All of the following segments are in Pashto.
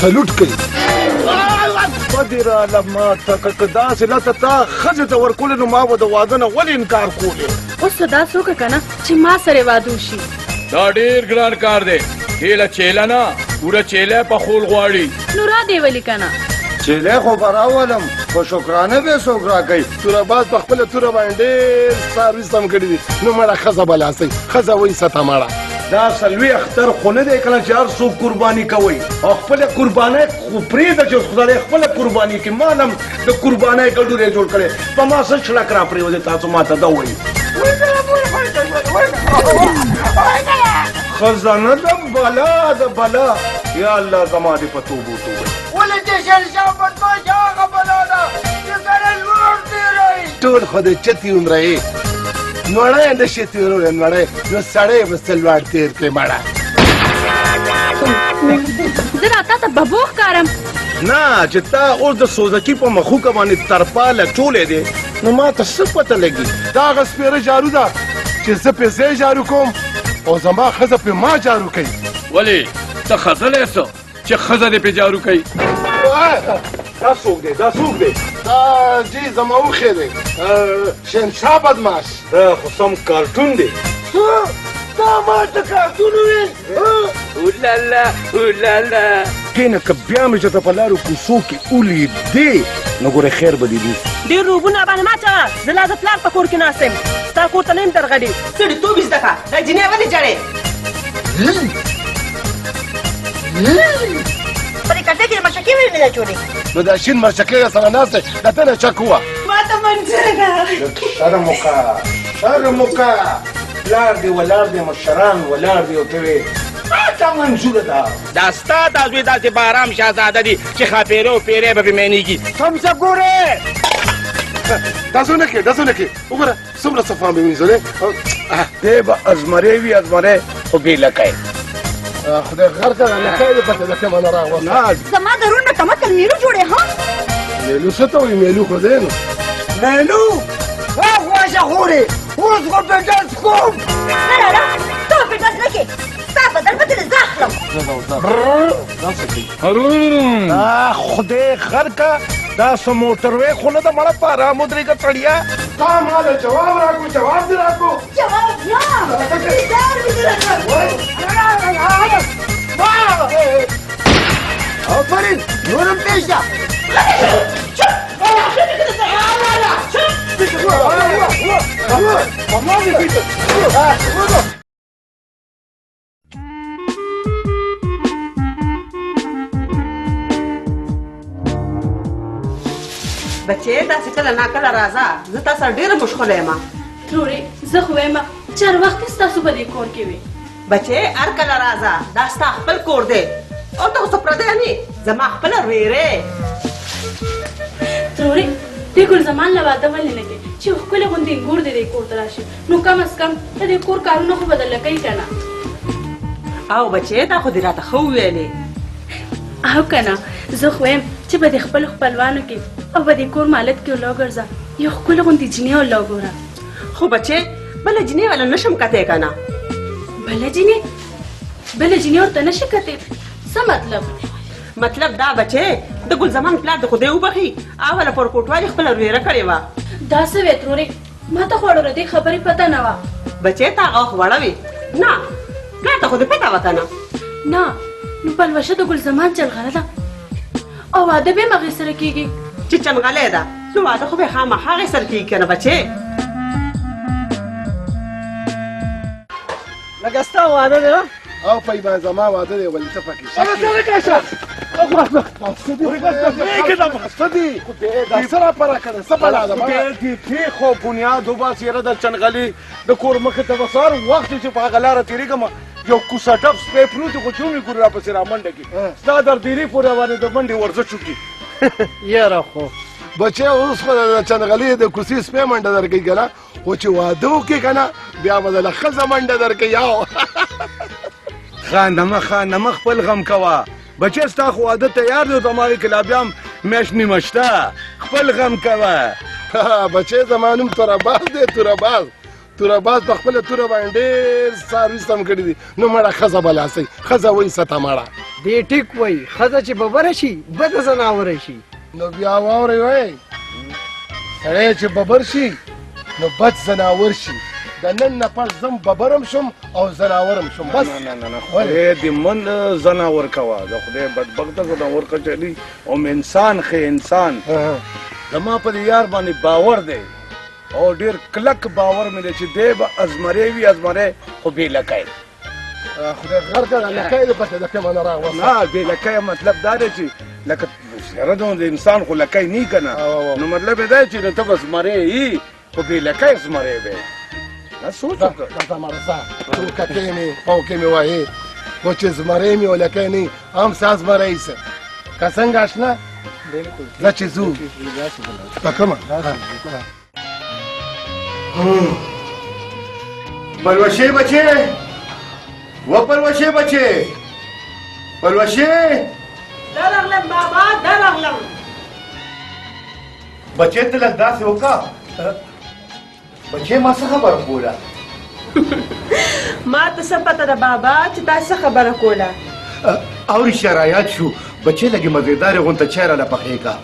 سلوټ کوي. بدې راله ماته که داسې لته تا ښځې ته ورکولې نو ما به د واده نه ولې انکار کولې. اوس خو داسې وکړه که نه چې ما سره واده وشي. دا ډېر ګران کار دی. ټېله چیله نه پوره چیلی پخول غواړي. نو را دې ولي که نه چیلی خو به راولم خو شکرانه به څوک راکوي. تورهباز په خپله توره باندې ډېر سرویس هم کړي دي. نو مړه ښځه به لاسئ ښځه وایي سته مړه. دا څلوي اختر خو نه دی کنه چې هر څوک قرباني کوي او خپله قربانۍ خو پرېږده چې خدای خپله قرباني کړي. ما نه د قربانۍ ګډوډی جوړ کړی په ما څه شړک را پرېوځي تاسو ما ته دا وایي. خزانه د بلا د بلا یا الله زما دې په توبو توبه ولې چې شرشا بدماش هغه بلا ده چې سره لوړ تېروي. ټول خو د چتي عمره یې نوړی نشي تېرولی نوړی نو سړی به څه لوړ تېر کړې مړه. زه راته ته ببو ښکارم. نه چې تا اوس د سوزکي په مخوکه باندې ترپاله چولې دی نو ما ته څه پته لګي. دا هغه سپېره جارو ده چې زه پې ځای جارو کوم او زما ښځه پې ما جارو کوي. ولې ته خزلی څه چې ښځه دې پې جارو کوي. دا څوک دی دا څوک دی؟ جی زما وښې دی شهنشاه بدماش. دا خو سم کارټون دی. تا ما ته کارتون وویل. اولالا اولالا کینه که بیا مې چې ته په لارو کوڅو کې ولیدې نو ګوره خیر به دې وي. ډېر روبونه باندې ما چوه. زه لا د پلار په کور کې ناست یم. ستا کور ته نه یم درغلې. سړیتوب یې زده کړه. دا جینۍ ولې ژاړې؟ په دې کټه کې د مرچکې ولې نه ده چولې؟ نو دا شین مرچکې سره ناست دی د ته نه چک ووه. ما ته منظره ده. شرم وکړه شرم وکړه. پلار دې ولاړ دی مشران ولاړ دی او ته وې ما ته منظوره ده. دا ستا دا زوی داسې بارام شهزاده دي چې ښاپېره او پیری به پې مینېږي. سم څه ګورې داسې ونه کړې داسې ونه کړې وګوره څومره صفان به وینځلې. دی به ازمرې وي ازمرې خو بې لکۍ. خدای غر کړه لکۍ دې پته لکۍ مانه راوسته. زما درون نه کمکل میلو جوړې ها. میلو څه ته وایي میلو خو دی نو. میلو غوښه خورې اوس خو په ډز کوم. نه نه نه ته په ډز نه کې ستا بدل به ترې زه اخلم. خدای غر کا دا څه موټروې خو نه ده مړه په ارام ودرېږه سړیه. تا ما له جواب راکړو جواب دې راکړو. جواب نه انتظار مې دې راکړ. آفرین نورم پېښ ده. بچې داسې کله ناکله راځه. زه تا سره ډېره مشغوله یم. ترورې زه خو وایم چې هر وخت ستاسو په دې کور کې وي. بچې هر کله راځه. دا ستا خپل کور دی او ته خو څه پردی نه یې. زما خپله ورېرې. ترورې دې ګل زمان له واده ولې نه کوې چې ښکلې غوندې انګور دې دې کور ته راشي نو کم از کم د دې کور کارونه خو به درله کوي که نه. او بچې دا خو دې راته ښه وویلې. او که نه زه خو وایم چې به د خپلو خپلوانو کې او به د کور مالک کې ولا وګرځه یو ښکلې غوندې جینۍ ولا وګوره. خو بچې بله جینۍ ولا نشم کتی که نه. بله جینۍ ورته نشي کتی څه مطلب؟ مطلب دا بچې د ګل زمان پلار د خدای وبخي اوله پر کوټوالي خپله ورېره کړې وه. دا څه وې ترورې ما ته خو اړوله دې خبرې پته نه وه. بچې تا هغه خو وړه وې. نه پلار ته خو دې پته وه که نه. نه نو پلوشه د ګل زمان چلغله ده او واده به هم هغې سره کېږي. چې چنغلی ده نو واده خو به خامخا هغې سره کېږي که نه بچې. لکه ستا واده دی او پیمان زما واده دی ولې ته پکې شک دا څه راپره کړې څه بلا ده دې خو بنیاد وباسي یاره د چنغلي د کور مخې ته به سهار وخت چې په هغه لاره تېرېږم یو کوڅه ټپ سپی پروت خو چې ومې ګورې راپسې رامنډه کړي ستا در ډېرې پورې باندې د منډې ورزش وکړي. یاره خو بچې اوس خو د چنغلي د کوڅې سپی منډه درکوي که نه خو چې واده وکړې که نه بیا به دله ښځه منډه درکوي. خانمه خپل غم کوه بچې ستا خو واده تیار دی دماغې کې لا بیا هم میاشت نیمه شته خپل غم کوه. بچې زما نوم تورهباز دی تورهباز په خپله توره باندې ډېر سرویس هم کړي دي نو مړه ښځه به لاسئ ښځه وایي سته مړه. دې ټیک وای ښځه چې ببره شي بده ځناوره شي. نو بیا واورئ وای سړی چې ببر شي نو بد ځناور شي. د نن نه پس زم ببرم شم او ځناورم شم بس. نه خدای دې من ځناور کوه د خدای بدبخته ځناور کچلي او انسان ښه انسان. زما په دې یار باندې باور دی او ډېر کلک باور مې دی چې دی به ازمری وي ازمری خو بې لکی. خدای غر کړه لکی دې پته د کومه نه راوسته. نه بې لکی مطلب دا دی چې لکه یاره د انسان خو لکی نه که نه نو مطلب یې دی چې ته به زمری یي خو بې لکی زمری دی. دا سوچ وکړه. دا مرسا تو کتې مې پوکې مې وایې خو چې زمری مې او لکی نه هم ستا زمری څه که څنګه اشنا ځه چې ځو په کومه پلوشې بچې و پلوشې بچې پلوشې درغلم بابا درغلم. بچې ته لږ داسې وکړه بچې ما څه خبره کوله. ما ته څه پته ده بابا چې تا څه خبره کوله. او رښتیا یاد شو بچې لږې مزېدارې غونته چای راله پخې کا.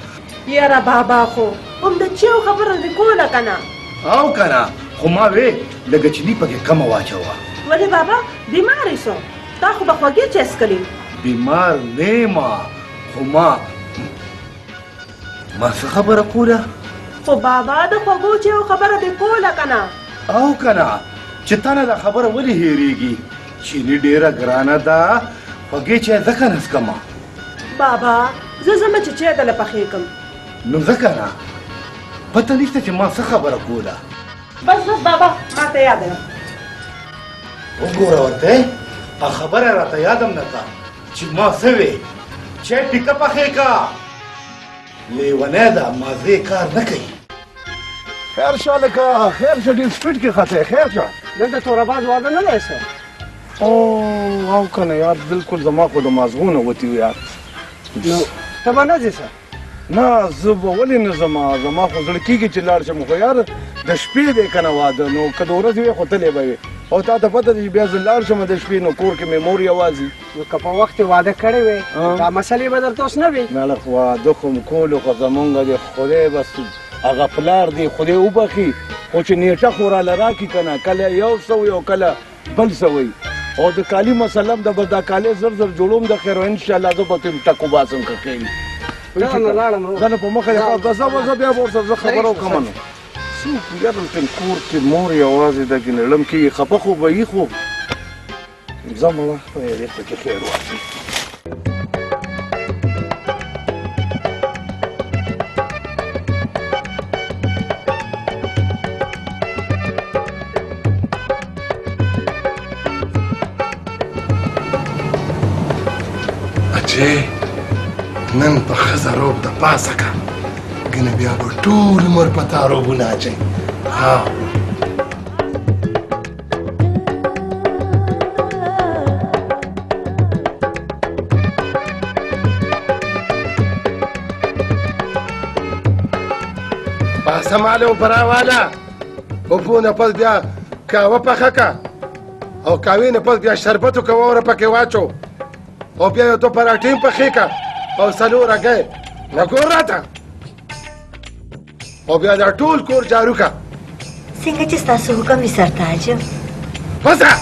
یاره بابا خو هم د چیو خبره دې کوله که نه. او که نه خو ما وې لږه چیني پکې کمه واچوه. ولې بابا بیمارې سو تا خو به خوږې چای څښلې. بیمار نه ما خو ما څه خبره کوله. خو بابا د خوږو چیو خبره دې کوله که نه. او که نه چې تا نه دا خبره ولې هېرېږي چیني ډېره ګرانه ده خوږې چای ځکه نه څښمه. بابا زه ځمه چې چای دله پخې کړم. نو ځکه نه پته نشته چې ما څه خبره کوله. بس بابا ما ته یاده ده. وګوره ورته خبره راته یادم نه کا چې ما څه وې چای ټیکه پخې کا. لیونی ده مازې کار نه کوي. خیر شو لکه خیر شو ډېر سپیډ کې خطی خیر شو. دلته توراباز واده نه دی سر. او که نه یار بلکل زما خو د مازغو نه وتي و یار. نو ته به نه ځې سر. نه زه به ولې نه ځم زما خو زړه کېږي چې لاړ شم خو یار د شپې دی که نه واده نو که د ورځې وې خو تللی به وې او تا ته پته ده چې بیا زه لاړ شم د شپې نو کور کې مې مور یوازې. نو که په وخت کې واده کړی وې دا مسلې به درته اوس نه وي. نه خو واده خو م کولو خو زمونږ د خدای بس هغه پلار دی خدای وبخي خو چې نیټه خو راله راکړي که نه کله یو څه وي او کله بل څه وي او د کالي مسله م ده بس دا کالي زر زر جوړوم د خیر انشاءالله زه به ترې ټکو باسم که ښه وي. زه نه په مخه یې زه بیا به ورسره زه خبره وکړم نو څوک یار ورته کور کې مور یوازې ده کې نړم کېږي خفه خو به یي خو ځه مړه خدای دې پکې خیر واچوي. اچې نن په ښځه روب د پاسه که ګنې بیا به ټول عمر په تا روبونه اچوي. پاسه ماله و پراواله اوبو نه پس بیا کاوه پخه که او کاوې نه پس بیا شربت وکه واوره پکې واچو او بیا یو دو پراټې هم پخې که او څلور هګۍ نه ګور راته او بیا دا ټول کور جارو که. څنګه چې ستاسو حکم وي سرتاج. وځه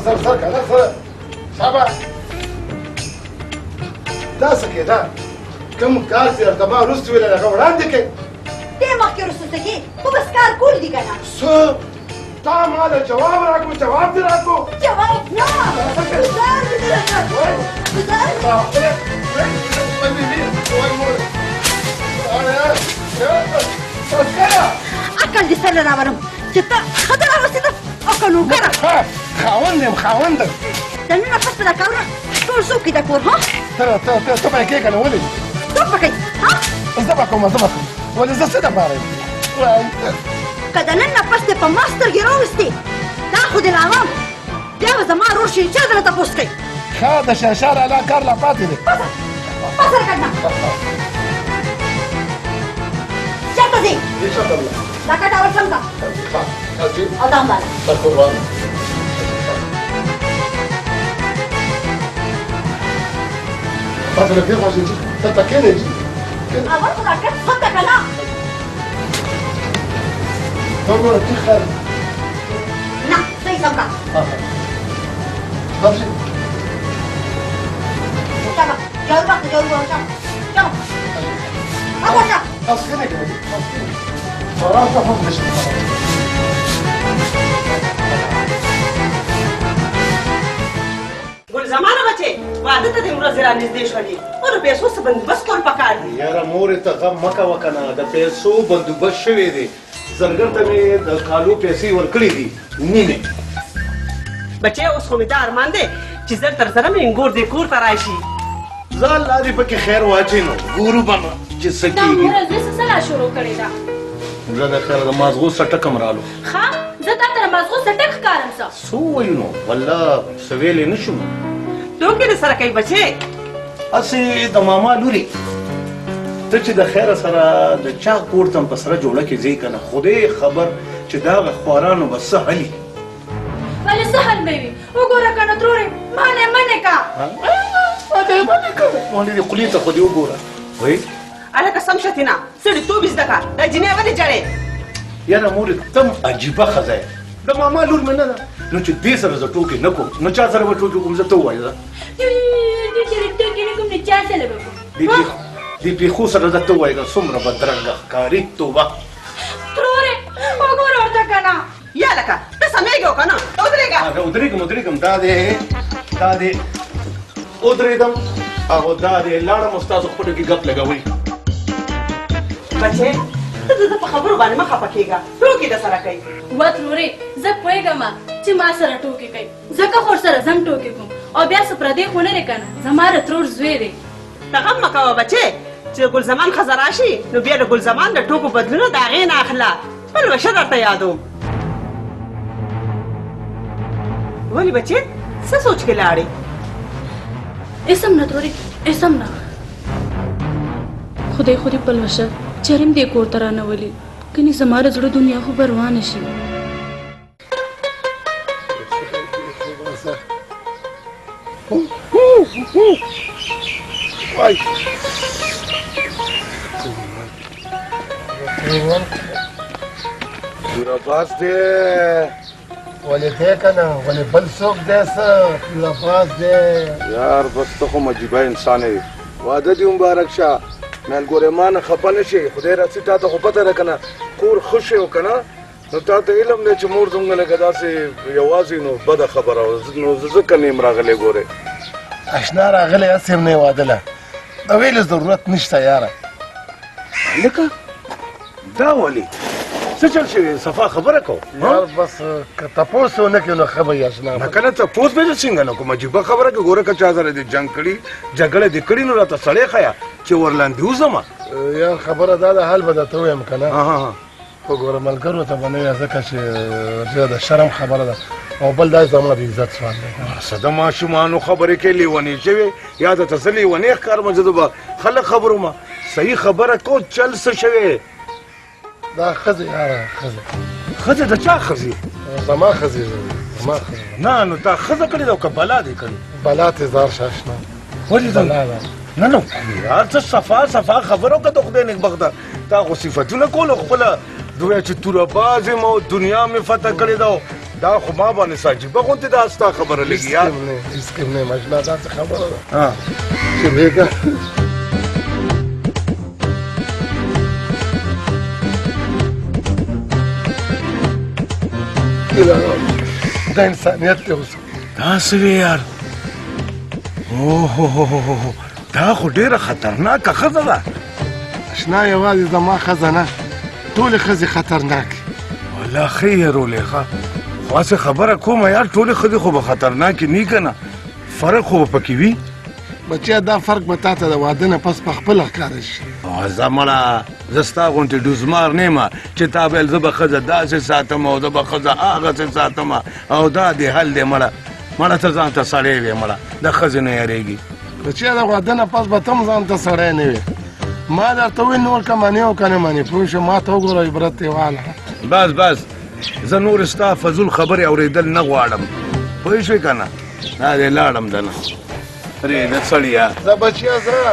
سر که لږ سره شابه داسې کېده کوم کار چې درته ما وروستې ویل هغه وړاندې کړې. دې مخکې وروسته کې خو بس کار کول دي که نه. څه تا ما له جواب راکړو جواب دې راکړو. جواب نه عقل دې سره راوړم چې ته ښځه راوستېده او که نوکره. خاوند یم خاوند. د نن نه پس په دا کارونه ټول څوک دي د کور ها. ته به یې کېږه نو ولې څوک به کوي ها. زه به کوم ولې زه څه دپاره یم. که د نن نه پس دې په ما سترګې راوستې دا خو دې لاوم بیا به زما رور شي چا درته تپوس کوي. ښه د شهشار اعلی کار لا پاتې دی. بس راکنه چېرته ځې. دا کټه ورسم که او دا هم بالا تاسو له دې خوښې ته تکینې اول خو دا کټ څنګه که نه ته وګوره ټیک ښکاري نه صحیح سم کړه راځئ چلو جارو وخت جارو وخت چلو اگوشه تاسو ښه نه کوئ آرام ته هم نشته ګل زمانه بچې واده ته دې ورځې رانږدې شولې خو د پیسو څه بندوبست کول پکار دي یاره مورې ته غم مه کوه که نه د پیسو بندوبست شوی دی زرګر ته مې د کالو پیسې ورکړې دي نیمې بچې اوس خو مې دا ارمان دی چې زر تر زره مې انګور دې کور ته راشي ځان لا دې پکې خیر واچې نو ګورو به نو چې څه دا کېږي مور زه څه سلا شروع کړې ده زه د خیر د مازغو سټکم رالو ښه زه تا ته د مازغو سټک ښکارم څه څه ووایو نو والله څه ویلې نه شم ټوکې دې سره کوي بچې هسې د ماما لورې ته چې د خیره سره د چا کور ته په سره جوړه کې ځې که نه خدای خبر چې د هغه خوارانو به څه حلي ولې څه حل به وي وګوره که نه ترورې منې که مولې دې خولې ته خو دې وګوره وایي هلکه سم شه تېنه سړیتوب یې زده کړه دا جینۍ ولې ژړې یاره مورې تم عجیبه ښځه یې د ماما لور مې نه ده نو چې دې سره زه ټوکې نه کوم نو چا سره به ټوکې کوم زه ته ووایه زه دې سره ټوکې نه کوم نو چا سره به کوم دې پیښو سره زه ته ووایه څومره بدرنګه ښکاري توبه ترورې وګوره ورته که نه یا لکه ته سمېږې که نه ودرېږه ودرېږم دا دې ودرېدم او دا دې لاړم او ستاسو خپلو کې ګپ لګوئ بچې ته د ده په خبرو باندې مه خفه کېږه ټوکې د سره کوي و ترورې زه پوهېږم چې ما سره ټوکې کوي ځکه خو ورسره زم ټوکې کوم او بیا څه پردی خو نه دی که نه زما د ترور زوی دی ته غم مه کوه بچې چې د ګلزمان ښځه راشي نو بیا د ګلزمان د ټوکو بدلونه د هغې نه اخله بل وشه درته یادوم ولې بچې څه سوچ کې لاړې اسم نه ترورې اسم نه خدای خو دې پلوشه چرم دې کور ته رانولي کني زما د زړه دنیا خو به روانه شي تورباز دی ولې دی که نه ولې بل څوک دی څه تورباز دی یار بس ته خو مجیبه انسان یې واده دې مبارک شه ملګری ما نه خفه نه شي خدای راسي تا ته خو پته ده که نه کور ښه شی و که نه نو تا ته علم دی چې مور زموږ لکه داسې یوازې نو بده خبره وه نو زه ځکه نه یم راغلی ګورې اشنا راغلی هسې هم نه یې واده له د ویلې ضرورت نشته یاره لکه دا ولې څه چل شوي صفا خبره کوو یار بس که تپوس ونه کړي نو ښه به وي اشنا نه که نه تپوس به زه څنګه نه کوم عجیبه خبره که ګوره که چا سره دې جنګ کړي جګړه دې کړي نو راته سړی ښیه چې ورلاندې وځمه یار خبره دا ده حل به درته ووایم که نه خو ګوره ملګرو ته به نه وایه ځکه چې ډېره د شرم خبره ده او بل دا زما د عزت سوال دی څه د ماشومانو خبرې کې لیونې شوې یا درته څه لیونې ښکارم زه به خلک خبرومه صحیح خبره کو چل څه شوې دا ښځې یاره ښځې ښځې د چا ښځې زما ښځې زما ښځې نه نو تا ښځه کړې ده او که بلا دې کړې بلا تېزار شه اشنا ولې بلا ده نه نو یار څه صفا خبره وکړه د خدای نېکبخته تا خو صفتونه کولو خپله دوی چې توره باز یم او دنیا مې فتح کړې ده دا خو ما باندې څه عجیبه غوندې دا ستا خبره لګي یار هېڅ کې نه یم اشنا داسې خبره ده چې بېګا د انسانیت دی اوس دا څه وې یار اوهو دا خو ډېره خطرناکه ښځه ده اشنا یوازې زما ښځه نه ټولې ښځې خطرناکې والله ښه یې رولې ښه خو هسې خبره کومه یار ټولې ښځې خو به خطرناکې نه که نه فرق خو به پکې وي بچیا دا فرق به تا ته د واده نه پس په خپله ښکاره شي زه مړه زه ستا غوندې ډوزمار نه یم چې تا ویل زه به ښځه داسې ساتم او زه به ښځه هغسې ساتم او دا دې حل دی مړه ته ځان ته سړی وې مړه د ښځې نه یارېږي بچیا د واده نه پس به ته هم ځان ته سړی نه وې ما درته وویل نور که منې او که نه منې پوه شو ما ته وګوره عبرت دې واله بس زه نور ستا فضول خبرې اورېدل نه غواړم پوه شوې که نه دا دې لاړم دنه پرېږده سړیه زه بچیا زړه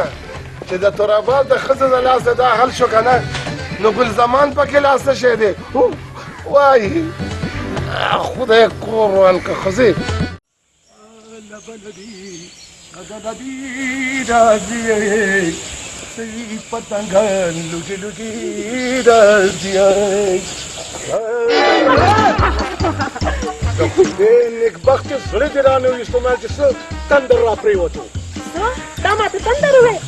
چې د تورابال د ښځې د لاسه دا حل شو که نه نو ګل زمان پکې لاس نشی دی وایي خدای کور ورکړه ښځې پتنګان لوټي لوټي راځي د خدای نیکبختې زړه دې رانه ویستو ما چې څه تندر را پرېوتو تا ماته تندر ووایې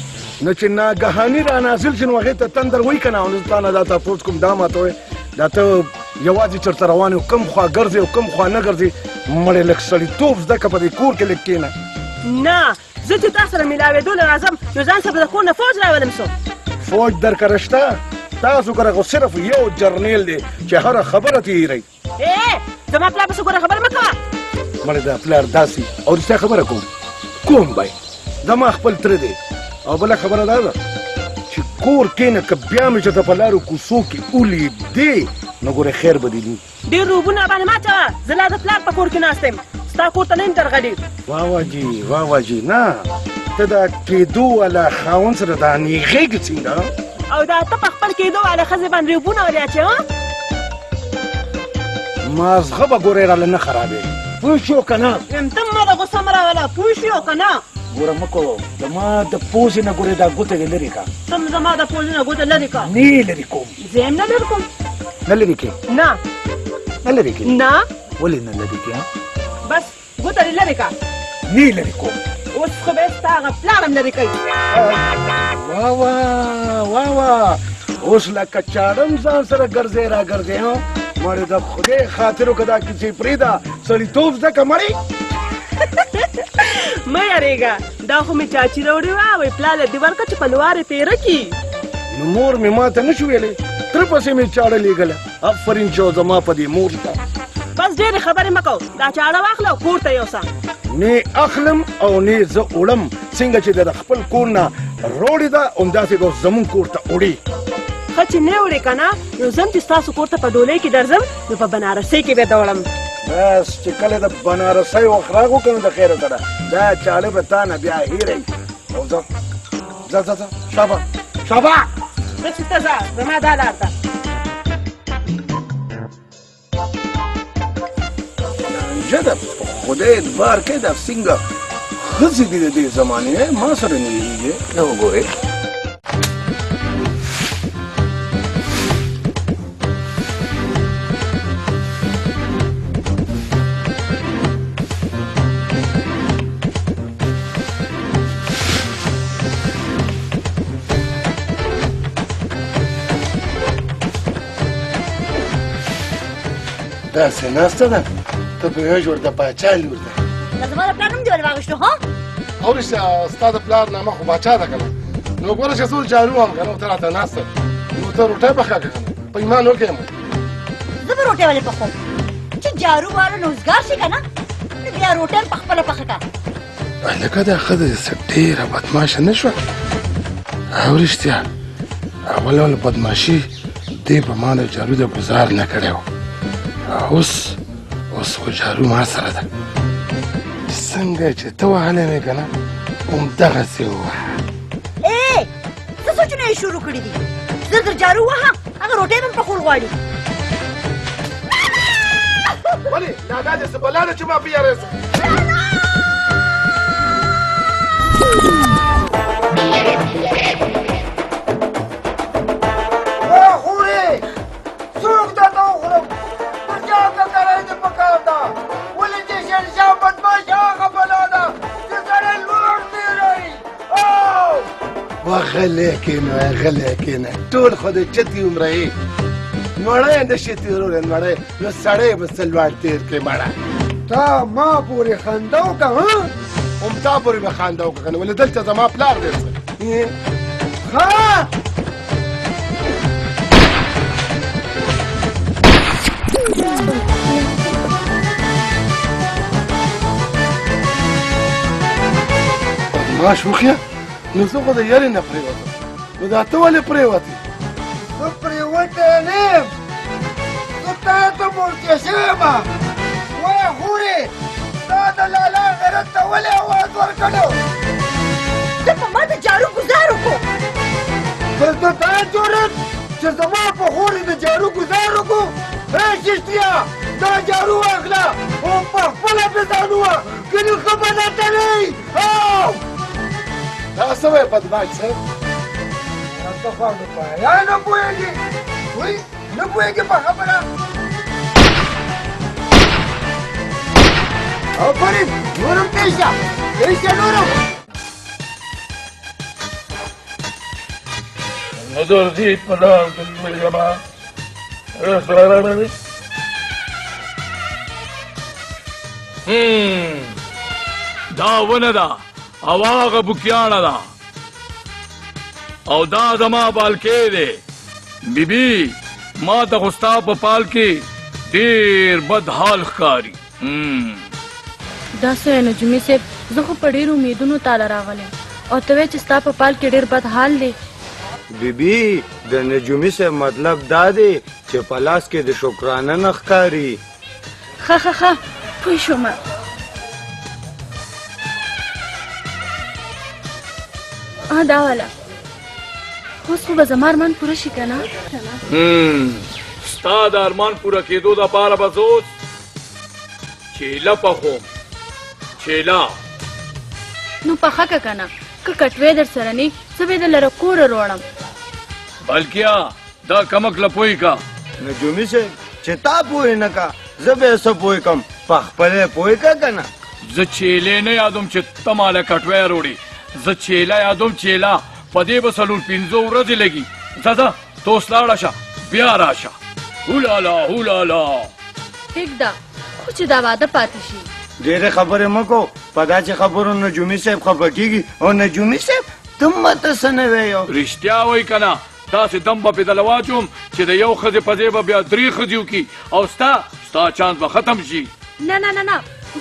نو چې ناګهاني را نازل شي نو هغې ته تندر وایي که نه او زه تا نه دا تپوس کوم دا ماته وایې دا ته یوازې چېرته روان یو کوم خوا ګرځې او کوم خوا نه ګرځې مړې لږ سړیتوب زده که په دې کور کې لږ کښېنه نه زه چې تا سره میلاوېدو له راځم نو ځان سره د کور نه فوج راولم سو فوج درکره شته تاسو کره خو صرف یو جرنیل دی چې هره خبره تېروي زما پلار پسې ګوره خبره مه کوه مړې دا پلار داسې او رښتیا خبره کوم بای زما خپل تره دی او بله خبره دا ده چې کور کښېنه که بیا مې چېرته په لارو کوڅو کې ولیدې نو ګوره خیر به دې وي ډېر روبونه باندې ما چوه زه لا د پلار په کور کې ناست یم ستا کور ته نه یم درغلي واه جي نه ته دا کېدو والا خاوند سره دا نیغېږي څنګه او دا ته په خپل کېدو والا ښځې باندې روبونه ولې اچوه مازغه به ګورې راله نه خرابېږي پوه شو که نه ته ما د غوسه مه راوله پوه شو که نه ګوره مه کوه زما د پوزې نه ګورې دا ګوته دې لرې کړه ته زما د پوزې نه ګوته لرې کړه نه یې لرې کوم زه یم نه لرې کوم نه لرې کې نه نه لرې کې نه ولې نه لرې کې بس ګوته دې لرې کړه نه یې لرې کوم اوس خو به ستا هغه پلار هم لرې کوي واه اوس لکه چاړم ځان سره ګرځې را ګرځې مړې د خدای خاطرو که دا کیسې پرېږده سړیتوب زده که مړې مه یارېږه دا خو مې چاچي راوړې وه وایي پلاله دې ورکړه چې په لوارې تېره کړي نو مور مې ما ته نه شو ویلی تره پسې مې چاړه لېږله افرین چې زما په دې مور ته بس ډېرې خبرې مه کوو دا چاړه واخله او کور ته یوسه نه اخلم او نه زه وړم څنګه چې د خپل کور نه روړې ده همداسې به زمونږ کور ته وړي ښه چې نه وړې که نه نو ځم چې ستاسو کور ته په ډولۍ کې درځم نو په بنارسۍ کې به دوړم بس چې کله د بنارسۍ وخت راغو که نه د خیره سره دا چاړه به تا نه بیا هېروي او ځه شابه زه چې ته ځه زما دا لار ته لانجه ده خدای اعتبار کوي دا څنګه ښځې دي د دې زمانې ما سره نیږي نه وګورئ داسې ناسته ده ته پوهېږې ورته باچا لور ده دا زما د پلار نوم دې ولې واخیستو ها او رښتیا ستا د پلار نامه خو باچا ده که نه نو ګوره چې څو جارو هم که نه ته راته ناسته نو ته روټۍ پخه که که نه په ایمان وکړې م زه به روټۍ ولې پخوم چې جارو واره نوزګار شي که نه نو بیا روټۍ هم پخپله پخه کړه لکه دا ښځه دې ډېره بدماشه نه شوه او رښتیا اول بدماشي دې په ما د جارو د ګزار نه کړی و اوس خو جارو ما سره ده څنګه چې ته وهلی مې که نه همدغسې ووهه څه سوچونه یې شروع کړي دي زه در جارو وهم هغه روټۍ به هم پخول غواړي ولې دا داسې څه بلا ده چې ما بیارېږم خورې څوک درته وخورم پر چا ککری دې پکار ده ولې چې شهنشاه بدماشه هغه بلا ده چې سړی لوړ تېروي غلی کېنه ټول خو د چتې عمره یې نوړی نه شي تېرولی نوړی نو سړی به څه لوړ تېر کړې مړه تا ما پورې خنده وکړه هم تا پورې به خنده وکړه که نه ولې دلته زما پلار دی څه بدماش وخیه نو زه خو د یارې نه پرېوتم نو دا ته ولې پرېوتې زه پرېوتی نه یم زه تا ته مرچه شوی یم وایه خورې تا د لالا غیرت ته ولې اواز ورکړو ته په ما د جارو ګزار وکړو دلته دا جوړت چې زما په خورې د جارو ګزار وکړو چشتیا دا جارو واخله او په خپله پرې ځان ووه کنې ښه به درته نه وي دا څه وایې بدماش صاحب ته خوا نه پوهه یا نه پوهېږي وایي نه پوهېږي په خبره او فرید نورم تېشه تېشه نورم نظر دی پلان جمع دا ونه ده او هغه بوکیانه ده او دا زما پالکی دی بیبي ما ته خو ستا په پال کې ډېر بد حال ښکاري دا څه نجومي صاحب زه خو په ډېرو امیدونو تاله راغلی او ته وایې چې ستا په پال کې ډېر بد حال دی بیبي د نجومي صاحب مطلب دا دی چې په لاس کې د شکرانه نه ښکاري ښه پوه شومه دا والا اوس خو به زما ارمان پوره شي که نه ستا د ارمان پوره کېدو دپاره به زه اوس چیله پخوم چیله نو پخه که که نه که کټوې در سره نه زه به یې دلره کوره روړم بلکې دا کمک له پوهې کا نجومي صاحب چې تا پوهې نه کا زه به یې څه پوهې کړم په خپله یې پوهې کا که نه زه چیلې نه یادوم چې ته ماله کټوی روړې زه چیله یادوم چیله په دې به 4-5 ورځې لګي ځه ته اوس لاړه شه بیا راشه هولالا هولالا ټیک ده خو چې دا واده پاتې شي ډېرې خبرې مه کو په داسې خبرو نجومي صاحب خفه کېږي او نجومي صاحب ته ماته څه نه وایې رښتیا وایي که نه داسې دم به پې دله واچوم چې د یو ښځې په ځای به بیا 3 ښځې وکړي او ستا چانس به ختم شي نه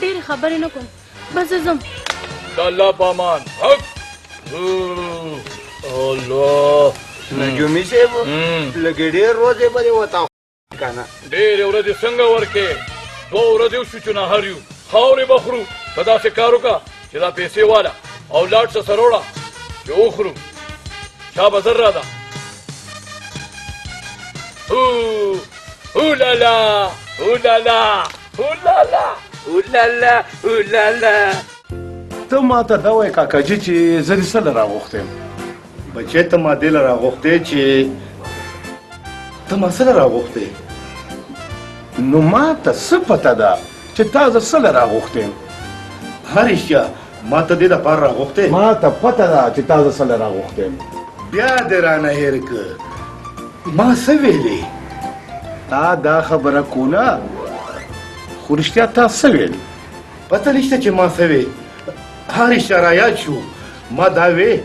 ډېرې خبرې نه کوم بس زه ځم د الله په امان حق الله نجومي صاحب لږې ډېر ورځې به دې وتا که نه ډېرې ورځې څنګه ورکې 2 ورځې وشو چې نهر یو خاورې به خورو ته داسې کار وکړه چې دا پیسې واله او لاټ څه سره وړه چې وخورو چا به زر راده هولالا هولالا هولالا هولالا هولالا ته ما ته دا وایې کاکاجي چې زه دې څه له راغوښتی یم بچې ته ما دې له راغوښتې چې ته ما څه له راغوښتې نو ما ته څه پته ده چې تا زه څه له راغوښتی یم ها رښتیا ما ته دې دپاره راغوښتې ما ته پته ده چې تا زه څه له راغوښتی یم بیا دې رانه هېر که ما څه ویلې تا دا خبره کوله خو رښتیا تا څه ویل پته نشته چې ما څه وې ها رښتیا رایاد شو ما دا وې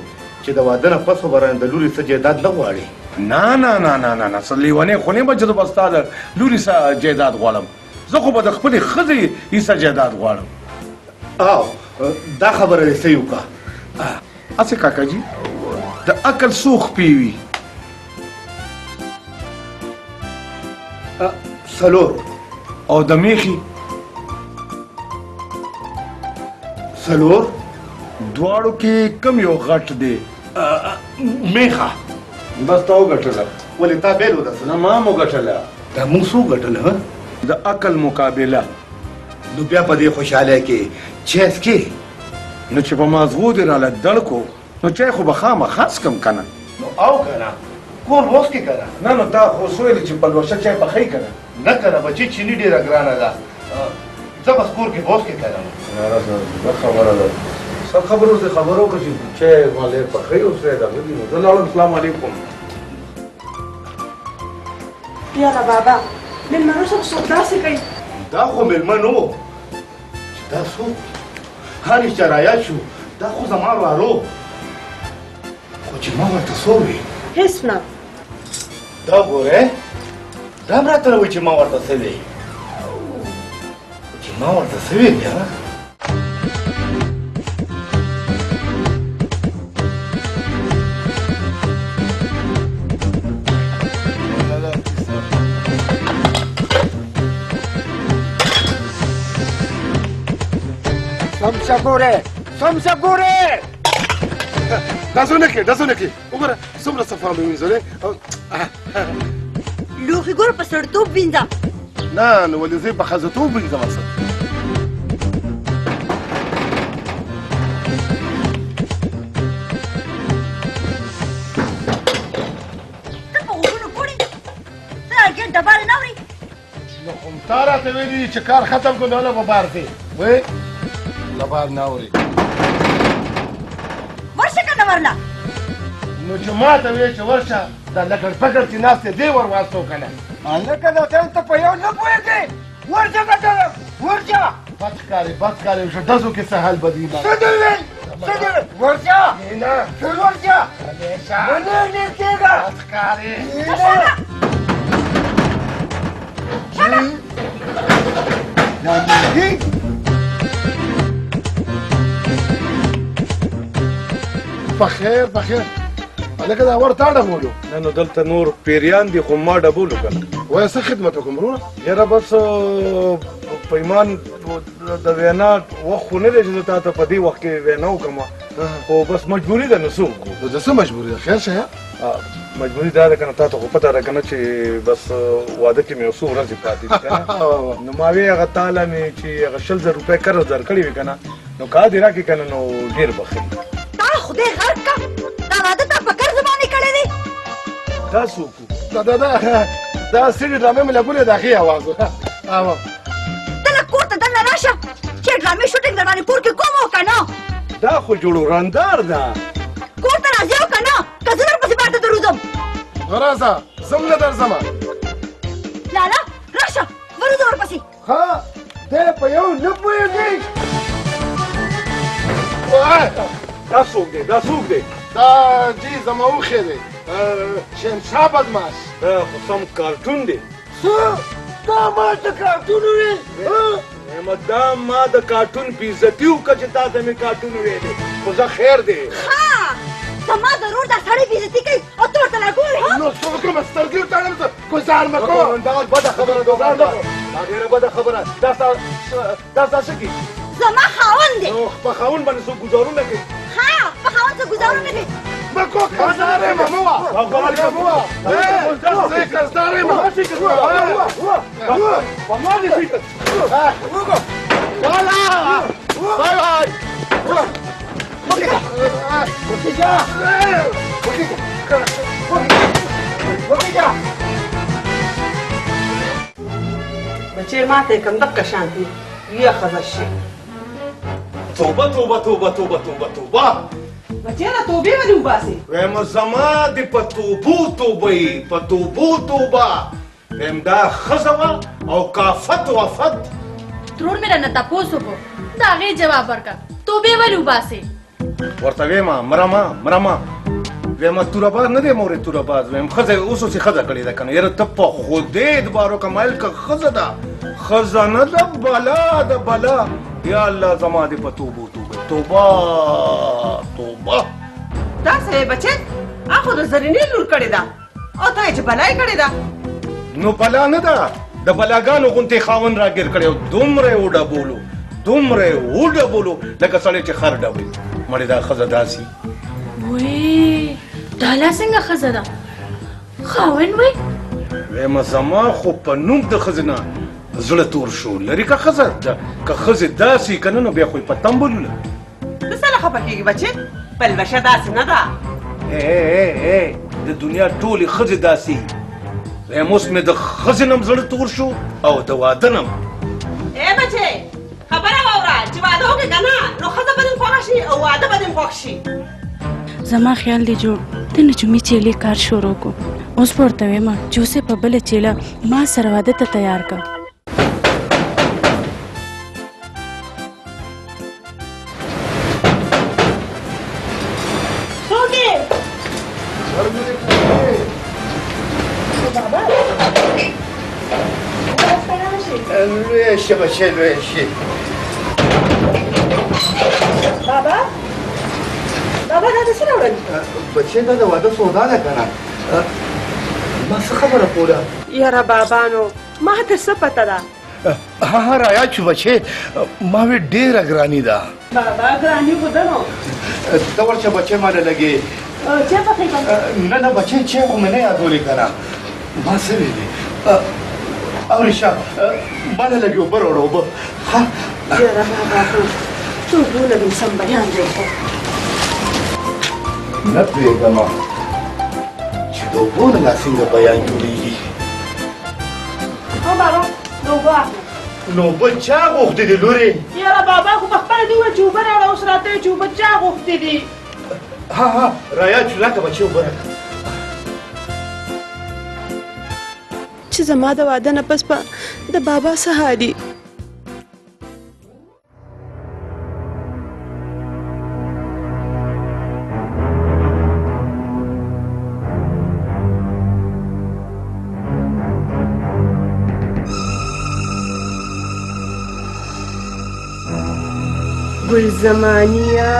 چې د واده نه پس به رانه د لورې څه جایداد نه غواړې نه څه لیونې خو نه به چې زه به ستا د لورې څه جایداد غواړم زه خو به د خپلې ښځې حصه جایداد غواړم او دا خبره دې صحیح وکړه هسې کاکاجي د عقل څو خپې وي 4 او د میخي 4 دواړو کې کم یو غټ دی میخه بس تا وګټله ولې تا بیل ودسه نه ما وګټله دا موږ څو ګټله د عقل مقابله نو بیا په دې خوشحاله کې چیس کې نو چې په مازغو دې راله دړ کو نو چای خو به خامخا څکم که نه نو او که نه کور اوس کې که نه نه تا خو سویلې چې پلوشه چای پخوي که نه نه که نه بچې چیني ډېره ګرانه ده زه بس کور کې اوس کې که نه ښه خبره ده سب خبرو سے خبرو که چې چای والے پخوي اوس دی دغه دي نو زه لاړم السلام علیکم یاره بابا مېلمنو سره څوک داسې کوي دا خو مېلمه نه و چې دا څوک ها رښتیا رایاد شو دا خو زما ورارو خو چې ما ورته څه وویل هیڅ نه دا ګورې دا هم راته وایي چې ما ورته څه ویل چې ما ورته څه ویل بیا Som Sabure! داسو نه کې وګوره څومره صفا مې وینځلې لوښي ګوره په سړتوب وینځه نه نو ولې زه په ښځتوب وینځم اصل ته په غوږونو ګورې ته هرګز ډبارې نه اورې نو خو تا راته ویلي چې کار ختم کړو نه به بار دی وایي زبار نه اوري ورشه که نه ورله نو چې ما ته وایې چې ورشه دا لکړ پکړ چې ناست دی ور واستو که نه هلکه دا ته په یو نه پوهېږې ورشه ګټله ورشه بد ښکارې شه ډزو کې څه حل بدي څه دې وی څه دې ورشه نه څه ورشه همیشه نه نه کېږه بد ښکارې بخیر هلکه دا ور تا ډبولو نه نو دلته نور پیریان دي خو ما ډبولو که نه وایه څه خدمت وکړم وروره یاره بس په ایمان د وینا وخت خو نه دی چې زه تا ته په دې وخت کې وینا وکړم خو بس مجبوري ده نو څه وکړو د څه مجبوري ده خیر شه مجبوري دا ده که نه تا ته خو پته ده که نه چې بس واده کې مې یو څو ورځې پاتې دي که نه نو ما وی هغه تاله مې چې هغه 100,000 روپۍ قرض درکړې وي که نه نو کا دې راکړې که نه نو ډېر بخښي تا خدای غرق کا دا واده تا په قرض باندې کړی دی دا څه وکړو دا سړي ډرامې مې لګولې د هغې اواز و ته لږ کور ته دننه راشه چې ډرامې شوټینګ در باندې کور کې کوم و که نه دا خو جوړو رندار ده کور ته راځې او که نه که زه درپسې بار ته دروځم راځه زم نه درځمه لالا راشه ورځه ورپسې ښه دی په یو نه پوهېږې دا څوک دی دا جی زما اوښې دی شهنشاه بدماش دا خو سم کارټون دی څه تا ما ته کارټون وویل دا ما د کارټون بېعزتي وکړه چې تا ته مې کارټون ویلې خو زه خیر دی ښه زما ضرور دا سړی بېعزتي کوي او ته ورته راګورې نو څه وکړم سترګې وتړم زه ګزار مه کوم دا بده خبره ده دا ډېره بده خبره دا ستا څه کوي زما خاوند دی نو په خاوند باندې څوک ګزارونه کوي ها په خاوند څه ګزارونه کوي مه کو قرضدار یم مه وه زه قرضدار یم بچې ما ته یې کوم دقه شانتي یه ښځه شي توبه بچې نه توبې ولې وباسې وایم زما د په توبو توبه وایم دا ښځه وه او کافت وفت ترور مې رانه تپوس وکړو د هغې جواب ورکړه توبې ولې وباسې ورته ویم مرمه ویم تورباز نه دی مورې تورباز ویم ښځه اوس اوس یې ښځه کړې ده که نه یاره ته په خدای دبارو کمایل که ښځه ده ښځه نه ده بلا یا الله زما دې په توبه توبه دا څه یې بچې خو د زرینې لور کړې ده او ته یې چې بلا یې کړې ده نو بلا نه ده د بلاګانو غوندې خاوند راګیر کړی او دومره یې وډبولو لکه سړی چې خر ډبوي مړې دا ښځه داسې وی دا لا څنګه ښځه ده خاوند وی وایم زما خو په نوم د ښځې نه زړه تور شو لري که ښځې داسې که نه نو بیا خو یې په تنبلو ته څه نه خفه کېږي بچې پلوشه داسې نه ده د دنیا ټولې ښځې داسې وایم اوس مې د ښځې نم زړه تور شو او د واده نم بچې خبره واوره چې واده وکړې که نه نو ښځه به دې خوښه شي او واده به دې خوښ شي زما خیال دی جوړ ته نجومي چیلې کار شروع کو اوس به ورته وایم چې اوس یې په بله چیله ما سره واده ته تیار کړه لوی شي بچې لوی شي بابا دا څه راوړل بچې دا د واده سودا ده که نه ما څه خبره کوله یاره بابا نو ما ته څه پته ده ها رایا چې بچې ما وی ډېره ګراني ده بابا ګرانی خو ده نو ته ورشه بچې ما نه لګې چا پخې کوم نه نه بچې چې خو مې نه یادولې که نه ما څه ویلې او رشا ما نه لګې اوبه راوړه اوبه یاره بابا خو څو بوله بیم سم بیان دی خو نه پرېږدم چې د اوبو نه لا څنګه بیان جوړېږي او بابا د اوبه اخلم نو اوبه چا غوښتې دي لورې یاره بابا خو پخپله دې وویل چې اوبه راوړه اوس راته چې اوبه چا غوښتې دي ها رایا چې راکړه بچې اوبه راکړه چې زما د واده نه پس به د بابا څه حالي گل زمانیه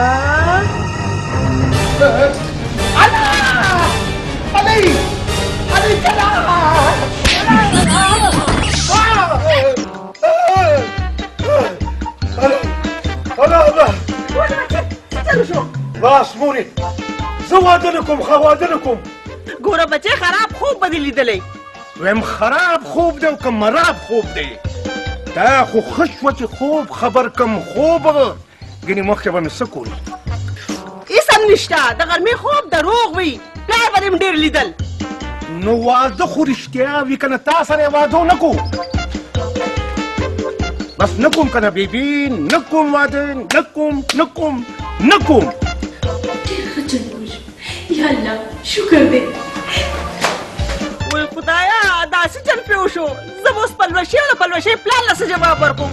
بس مورې زه واده نه کوم ښه واده نه کوم ګوره بچې خراب خوب به دې لیدلی ویم خراب خوب دی او که مراب خوب دی دا خو ښه شوه چې خوب خبر کم خوب ګنې مخکې به مې څه کول هېڅ هم نشته د غرمې خوب دروغ وي پلار به دې م ډېر لیدل نو واده خو رښتیا وي که نه تا سره یې واده نه کوو بس نه کوم که نه بیبي نه کوم واده نه کوم نه کوم نه کوم ډېر ښه چل وشو یا الله شکر دی وای خدایا داسې چل پې وشو زه به اوس پلوشي او د پلوشۍ پلان له څه جواب ورکوم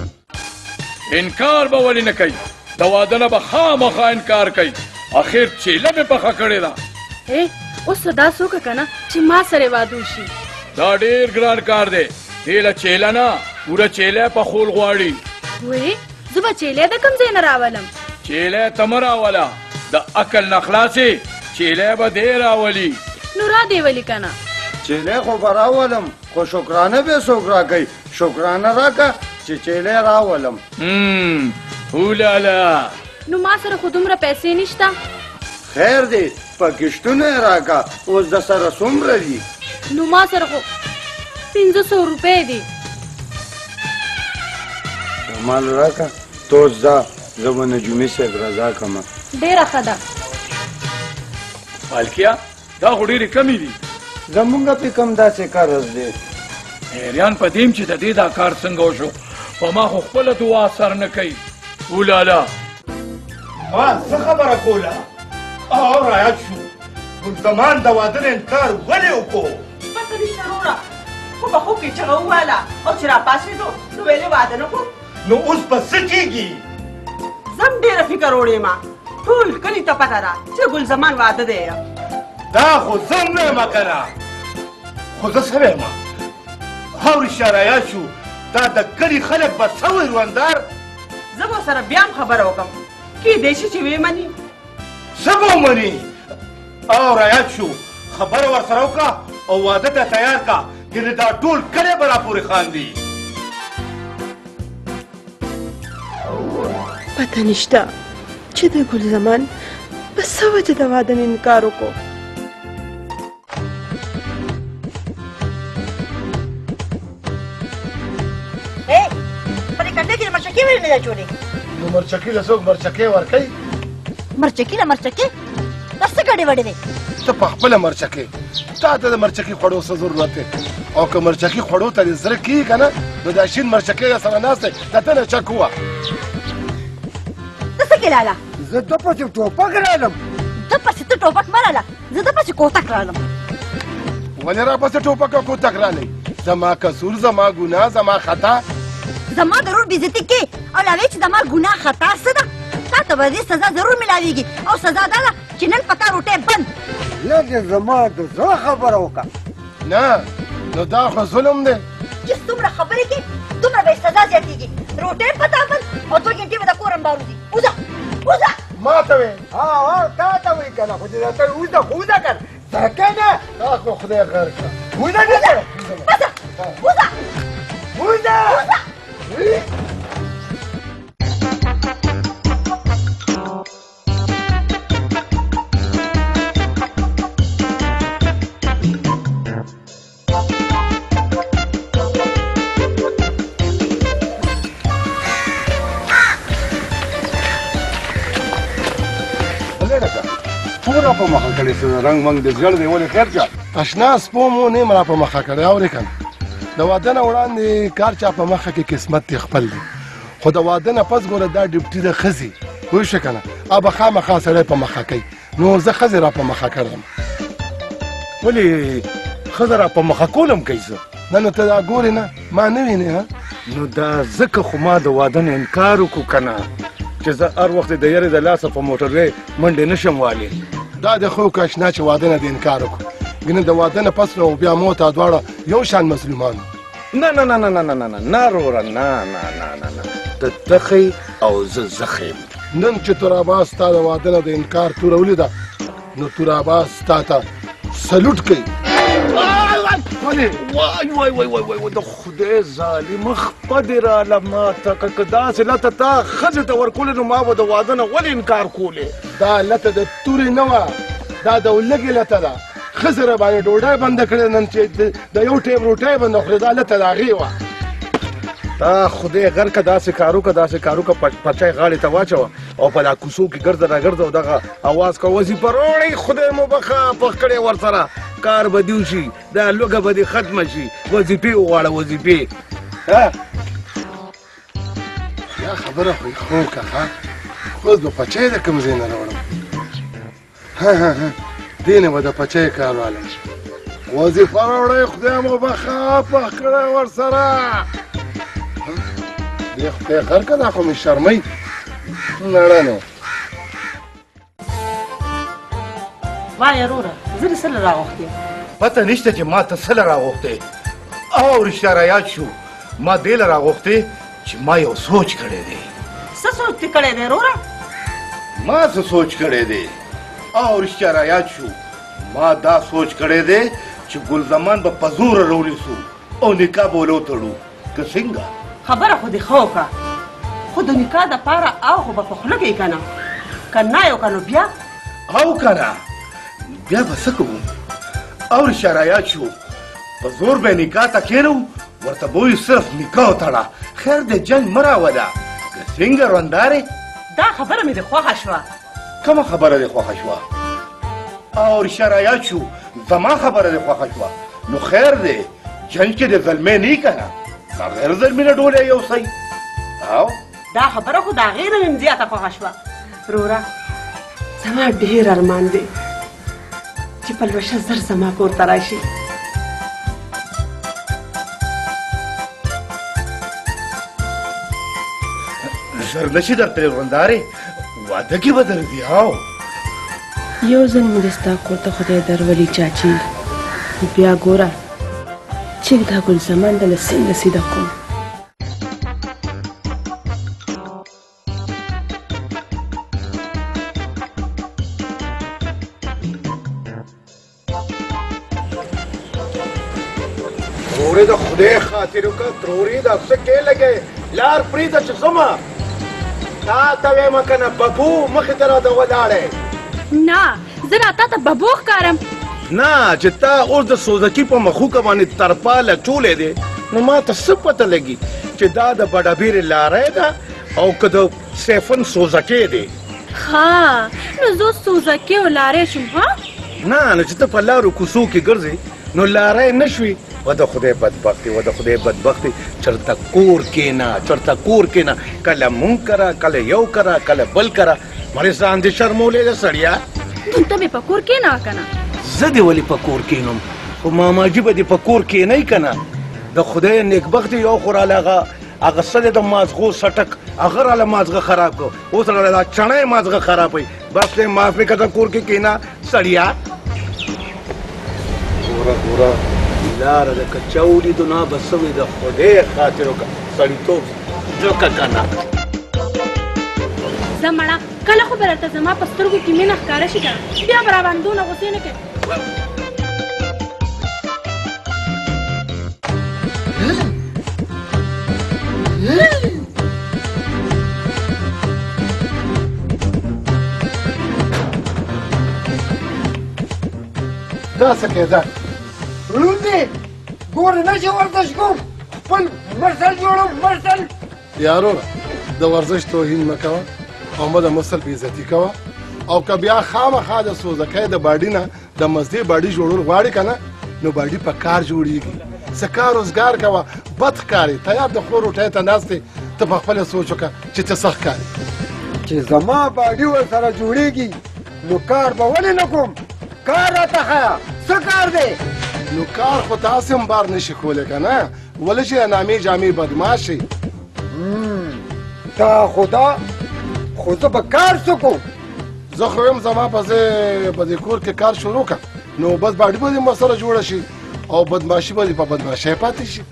انکار به ولې نه کوي د واده نه به خامخا انکار کوي اخر چیله مې پخه کړې ده اوس دا څوک که نه چې ما سره واده وشي دا ډېر ګران کار دی دې له چیله نه پوره چیلی پخول غواړي وې زه به چیلی د کوم ځای نه راولم چیلی ته مه راوله د عقل نه خلاصې چیلی به دې راولي نو را دې ولي که نه چیلې خو به راولم خو شکرانه به څوک راکوي شکرانه راکه چې چیلې راولم اولالا نو ما سره خو دومره پیسې نشته خیر دی په کښتونه یې راکه اوس د سره څومره دي نو ما سره خو 500 روپۍ دي مال راکه تو ځه زه به نجومي صاحب رضا کړم ډېره ښه ده مالکیه دا خو ډېرې کمې دي زمونږ پې کوم داسې قرض دی حیران په دې چې د دې دا کار څنګه وشو په ما خو خپله دعا اثر نه کوي اولالا څه خبره کوله او رایاد شو ګلزمان د واده نه انکار ولې وکړو پته نشته وروره خو په خوب کې چغه وویله او چې راپاڅېدو نو ویلې واده نه کوم نو اوس به څه کېږي زه هم ډېره فکر وړې ما ټول کلي ته پته ده چې ګل زمان واده دی دا خو زه هم نه یم که نه خو زه څه وایم او رښتیا رایاد شو دا د کلي خلک به څه وایي روندار زه به ورسره بیا هم خبره وکړم کیدای شي چې ویې مني څه به ومني او رایاد شو خبره ورسره وکړه او واده ته تیار کړه ګنې دا ټول کلی به راپورې خاندي پته نشته چې د ګل زمان په څه وجه د واده نه انکار وکړو په دې کنډې کې د مرچکې ولې نه ده جوړې نو مرچکي له څوک مرچکې ورکوي مرچکې له مرچکې دا څه ګډې وډې دی ته په خپله مرچکې تا ته د مرچکي خوړو څه ضرورت دی او که مرچکي خوړو ته دې زړه کېږي که نه نو دا شین مرچکې در سره ناست دی د ته نه چک ووه ته څه کې لاله زه ده پسې ټوپک رالم ده پسې ته ټوپک مه راله زه ده پسې کوتک رالم ولې راپسې ټوپک او کوتک رالی زما قصور زما ګناه زما خطا زما ضرور بېزتي کې او لاوې چې زما ګناه خطا څه ده تا ته به دې سزا ضرور ملاویږي او سزا دا ده چې نن په تا روټۍ بند لږ زما د زړه خبره وکړه نه نو دا خو ظلم دی چې څومره خبرې کې دومره به یې سزا زیاتېږي روټۍ په تا بند او 2 ګنټې به د کور هم باروځي وځه وځه ما ته وې تا ته وایي که نه خو دې ته وځه خو وځه که نه ځکه نه دا خو خدای غیر کړه وځه وځه وځه وځه ولې لکه پوره په مخه کړې څه رنګ منګ د زړه دی ولې خیر چا اشنا سپو مو نیم را په مخه کړی اورې که نه د واده نه وړاندې کار چا په مخه کې قسمت دی خپل دی خو د واده نه پس ګوره دا ډیوټي د ښځې پوه شوې که نه به خامخا سړی په مخه کوي نو زه ښځې را په مخه کړم ولې ښځه را په مخه کولم کوي زه نه نو ته دا ګورې نه ما نه وینې نو دا ځکه خو ما د واده نه انکار وکړو که نه چې زه هر وخت د یارې د لاسه په موټروی منډې نشم والی دا د ښو که اشنا چې واده نه د انکار وکړو ګینه د واده نه پس نو بیا مو ته دواړه یو شان مظلومان نه نه نه نه نه نه نه نه روره نه نه نه نه نه ته تخی او زه زخیم نن چې توراباز ستا د واده نه د انکار توره ولیده نو توراباز ستا ته سلوټ کوي وای وای وای وای وای د خدای ظالم خپه دې راله ماته که داسې لته تا ښځې ته ورکولې نو ما به د واده نه ولې انکار کولې دا لته د تورې نه وه دا د ولږې لته ده ښځې را باندې ډوډۍ بنده کړې نن چې د یو ټیم روټۍ بنده خورې دا لته د هغې وه تا خدای غر که داسې کارو که پچای غاړې ته واچوه او په دا کوڅو کې ګرځه راګرځه او دغه اواز که وظیفه روړئ خدای مو بخه پخ کړی ورسره کار به دې وشي دا لوږه به دې ختمه شي وظیفې وغواړه وظیفې یا خبره خو یې خو که ښه اوس به پچی د کوم ځای نه راوړم دې نه به د پچی کار والم وظیفه راوړئ خدای مو بخه پخ کړی ورسره دې خدای غر که دا خو مې شرمۍ نړه نه وایه وروره زه دې څه له راغوښتې پته نشته چې ما ته څه له راغوښتې او رښتیا رایاد شو ما دې له راغوښتې چې ما یو سوچ کړی دی څه سوچ دې کړی دی وروره ما څه سوچ کړی دی او رښتیا رایاد شو ما دا سوچ کړی دی چې ګل زمان به په زوره راونیسو او نکاح به ولو تړو که څنګه خبره خو دې ښه وکړه خو د نکاح دپاره او خو به په خوله کوي که نه که نه یو که نو بیا او که نه بیا به څه کوو او رښتیا رایاد شو په زور به نکاح ته کښېنو ورته به وایو صرف نکاح وتړه خیر د جنګ مه راوله که څنګه روندارې دا خبره مې دې خوښه شوه کومه خبره دې خوښه شوه او رښتیا رایاد شو زما خبره دې خوښه شوه نو خیر دی جنګ کې د زلمۍ نه یي که نه بغیر زلمي نه ډولۍ یوسئ او دا خبره خو د هغې نه مې زیاته خوښه شوه وروره زما ډېر ارمان دی چې پلوشه زر زما کور ته راشي زر نشي درتلی وروندارې واده کې به درځي او یو ځل مې د ستا کور ته خدای درولي چاچي بیا ګوره چې دا ګل زمان دله څنګه سیده کوم ترورې د خدای خاطر وکړه ترورې دا څه کې لګې لار پرېږده چې ځمه تا ته ویمه که نه ببو مخې ته راته ولاړې نه زه را تا ته ببو ښکارم نه چې تا اوس د سوزکي په مخوکه باندې ترپاله چولې دی نو ما ته څه پته لګي چې دا د بډابیرې لاری ده او که د سیفن سوزکې دی ها نو زه سوزکې او لاری شم ها نه نو چې ته په لارو کوڅو کې ګرځې نو لاری نه شوي و د خدای بدبختي و د خدای بدبختي چرته کور کېنه چرته کور کېنه کله مونږ کره کله یو کره کله بل کره مرې ځان دې شرمولې ده سړیا نو ته مې په کور کېنه که نه زه دې ولې په کور کېنم خو ماماجي به دې په کور کېنئ که نه د خدای نیکبختي یو خو راله هغه څه دی د مازغو سټک هغه راله مازغه خراب کړو اوس راله دا چڼی مازغه خرابوي بس دی معافي که ته کور کې کېنه سړیا ګوره ګوره لاره د که چا ولیدو نه به څه وي د خدای خاطر وکړه سړیتوب ځکه که نه زه مړه کله خو به راته زما په سترګو کې مینه ښکاره شي که نه بیا به راباندې دونه غوسې نه کوې دا څه کېده لوندې ګوره نه چې ورزش کوم خپل مرسل جوړوم مرسل یارو د ورزش توهین مه کوه او مه د مسل بې عزتي کوه او که بیا خامخا د سوزکۍ د باډي نه د مزدې باډي جوړول غواړي که نه نو باډي په کار جوړېږي څه کار روزګار کوه بد ښکاري تیار د خولو روټۍ ته ناست دی ته په خپله سوچ وکړه چې څه ښه ښکاري چې زما باډي ورسره جوړېږي نو کار به ولې نه کوم کار راته ښیه څه کار دی نو کار خو تاسې هم بار نشي کولی که نه ولې چې نامې جامې بدماش شي تا خدا خو زه به کار څه کوم زه خو یم زما په ځای په دې کور کې کار شروع کړه نو بس باډي به دې مسره جوړه شي او بدماشي به دې په بدماشۍ پاتې شي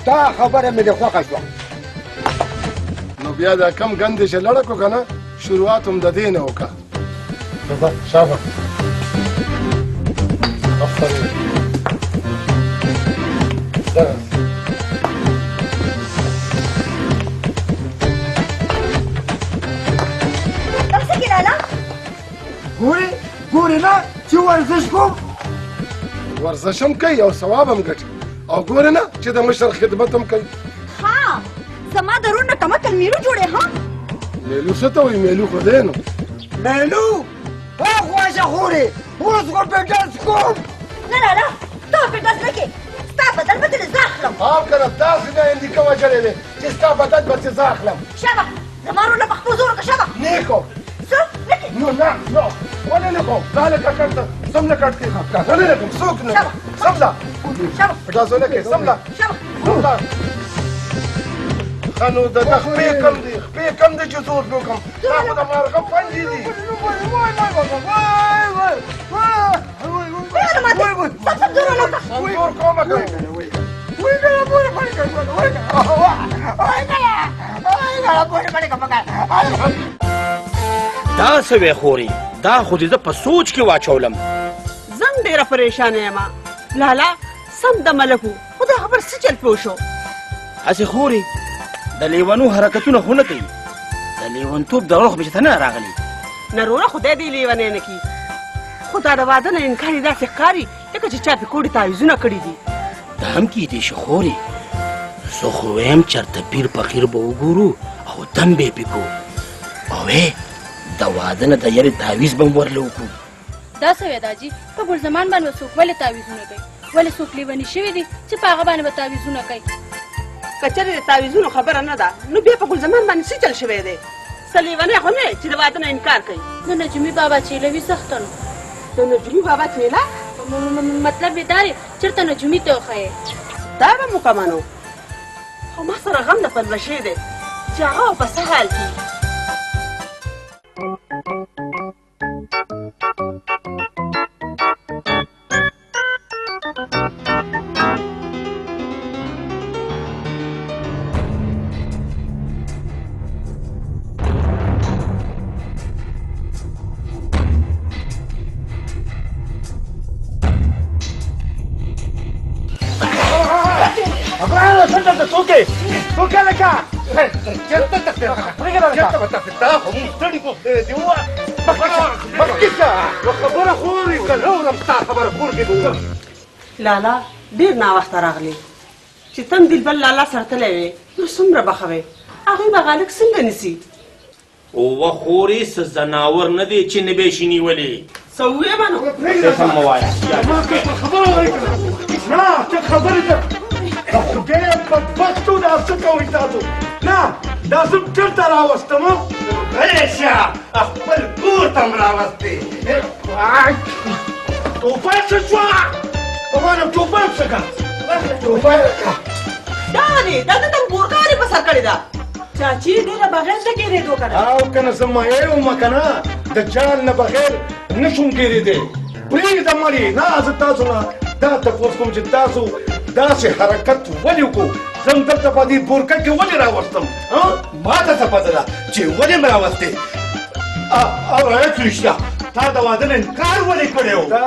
تا خبره مې دې خوښه شوه نو بیا دا کم ګندې چې لړه کړو که نه شروعات هم د دې نه وکړه شابه آفرین ګورې نه چې ورزش کوم ورزش هم کوي او ثواب هم ګټي او ګورې نه چې د مشر خدمت هم کوي ها زما د رون نه کمتل میلو جوړې ها میلو څه ته وایي میلو خو دی نو میلو خوښه خورې اوس خو پېټس کوم نه نه نه ته پېټس نه کې ستا بدل به ترې زه اخلم او که نه داسې نه اندیکه وچلې دی چې ستا بدل به چې زه اخلم شابه زما رون نه په خپل زور وکړه شابه نه کوم څه نه کې نو نه نو ولې نه کوم دا لکه کټ ته سم نه کټ کې ولې نه کوم څوک نه سم ده پټاسو نه کې سم ده سم ده ښه نو د ده خپې کم دي خپې کم دي چې زور نه کوم دا خو د مارغه پنجې دي سم زور ونه وکړه زور کومه کوي دا څه وې خورې دا خو دې زه په سوچ کې واچولم زه هم ډېره پریشانه یم لالا سم د ملکو خو دا خبر څه چل پوه شو هسې خورې د لیونو حرکتونه خو نه کوي د لیونتوب دور خو به چې ته نه راغلي نروره خدای دې لیونی نه کړي خو دا د واده نه انکار یې داسې ښکاري لکه چې چا پې کوډې تعویضونه کړي دي دا هم کیدی شي خورې زه خو وایم چېرته پیر فقیر به وګورو او دم به یې پې کوو او د واده نه د یارې تعویض به هم ورله وکړو دا څه وې داجي په ګل زمان باندې څوک ولې تعویضونه کوي ولې څوک لیوني شوي دي چې په هغه باندې به تعویضونه کوي که چېرې د تعویضونو خبره نه ده نو بیا په ګل زمان باندې څه چل شوی دی څه لیونی خو نه چې د واده نه انکار کوي د نجومي بابا چیله وي سخته نو د نجومي بابا چیله مطلب یې دا دی چېرته نجومي ته وښیې دا به مو کمنو خو ما سره غم د پلوشې دی چې هغه په څه حال کې لالا ډېر ناوخته راغلی چې تم دل بل لالا سره تللی وې نو څومره به ښه وې هغوی به غالک څنګه نیسي اوه خورې څه ځناور نه دی چې نه به یې شي نیولې څه وویې به نو سم مه وایه نه څه خبرې ده د خدای بدبختو دا څه کوئ تاسو نه دا زه چېرته راوستم غلی شه خپل کور ته م راوستې ټوپۍ څه شوه بابانم ټوپۍ څه کړه ټوپۍ دا دی دا د ته ګورکارې په سر کړې ده چاچي ډېره بغیر نه ګېرېدو که نه او که نه زه مایع وم که نه د جال نه بغیر نشم ګېرېدی پرېږده مړې نه زه تاسو نه دا تپوس کوم چې تاسو داسې حرکت ولې وکړو زه هم دلته په دې بورکه کې ولې راوستم ما ته څه پته ده چې ولې مې راوستې او رایت رښتیا تا د واده نه انکار ولې کړی و دا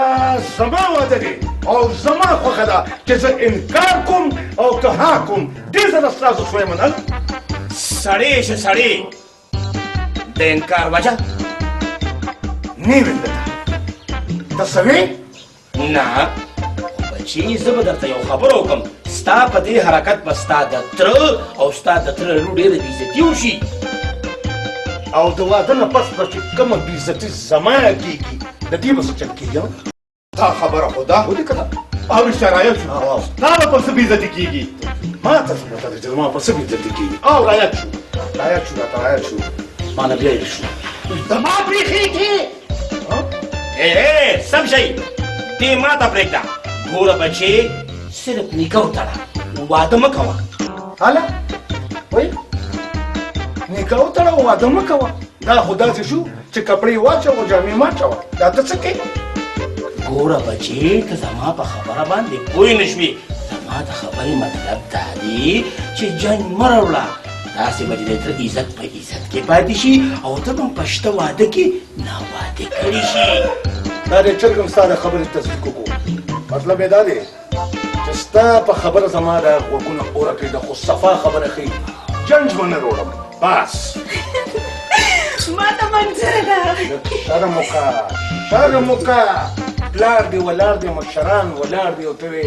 زما واده دی او زما خوښه ده چې زه انکار کوم او که ها کوم ډېر زره ستاسو شوی منل سړی شه سړی د انکار وجه نه ویل ته څه وې نه بچي زه به درته یو خبره وکړم ستا په دې حرکت به ستا د تره او ستا د تره لور ډېره بېعزتي وشي او د واده نه پس به چې کومه بېعزتي زما کېږي د دې به څه چل کېږي تا خبره خو ده ودې که نه او شرایط شو تا به په څه بېعزتي کېږي ما ته څه پته ده چې زما په څه بېعزتي کېږي او رایت شو راته رایت شو ما نه بیا یې شو زما پرېښېږي سم شي دې ما ته پرېږده ګوره بچې صرف نکاح وتړه واده مه کوه هله وایي نکاح وتړه او واده مه کوه دا خو داسې شو چې کپړې واچوه جامې مه اچوه دا ته څه کوې ګوره بچې ته زما په خبره باندې پوه نه شوې زما د خبرې مطلب دا دی چې جنګ مه راوړه داسې به دې تر عزت په عزت کې پاتې شي او ته به په شته واده کې ناواده کړی شي دا دې چرګ هم ستا د خبرې تصدیق وکړو مطلب یې دا دی چې ستا په خبره زما د غوږونه اوره کړي ده خو صفا خبره ښیي جنج به نه راوړم بس ما ته منظره ده شرم وکړه پلار دې ولاړ دی مشران ولاړ دی او ته وې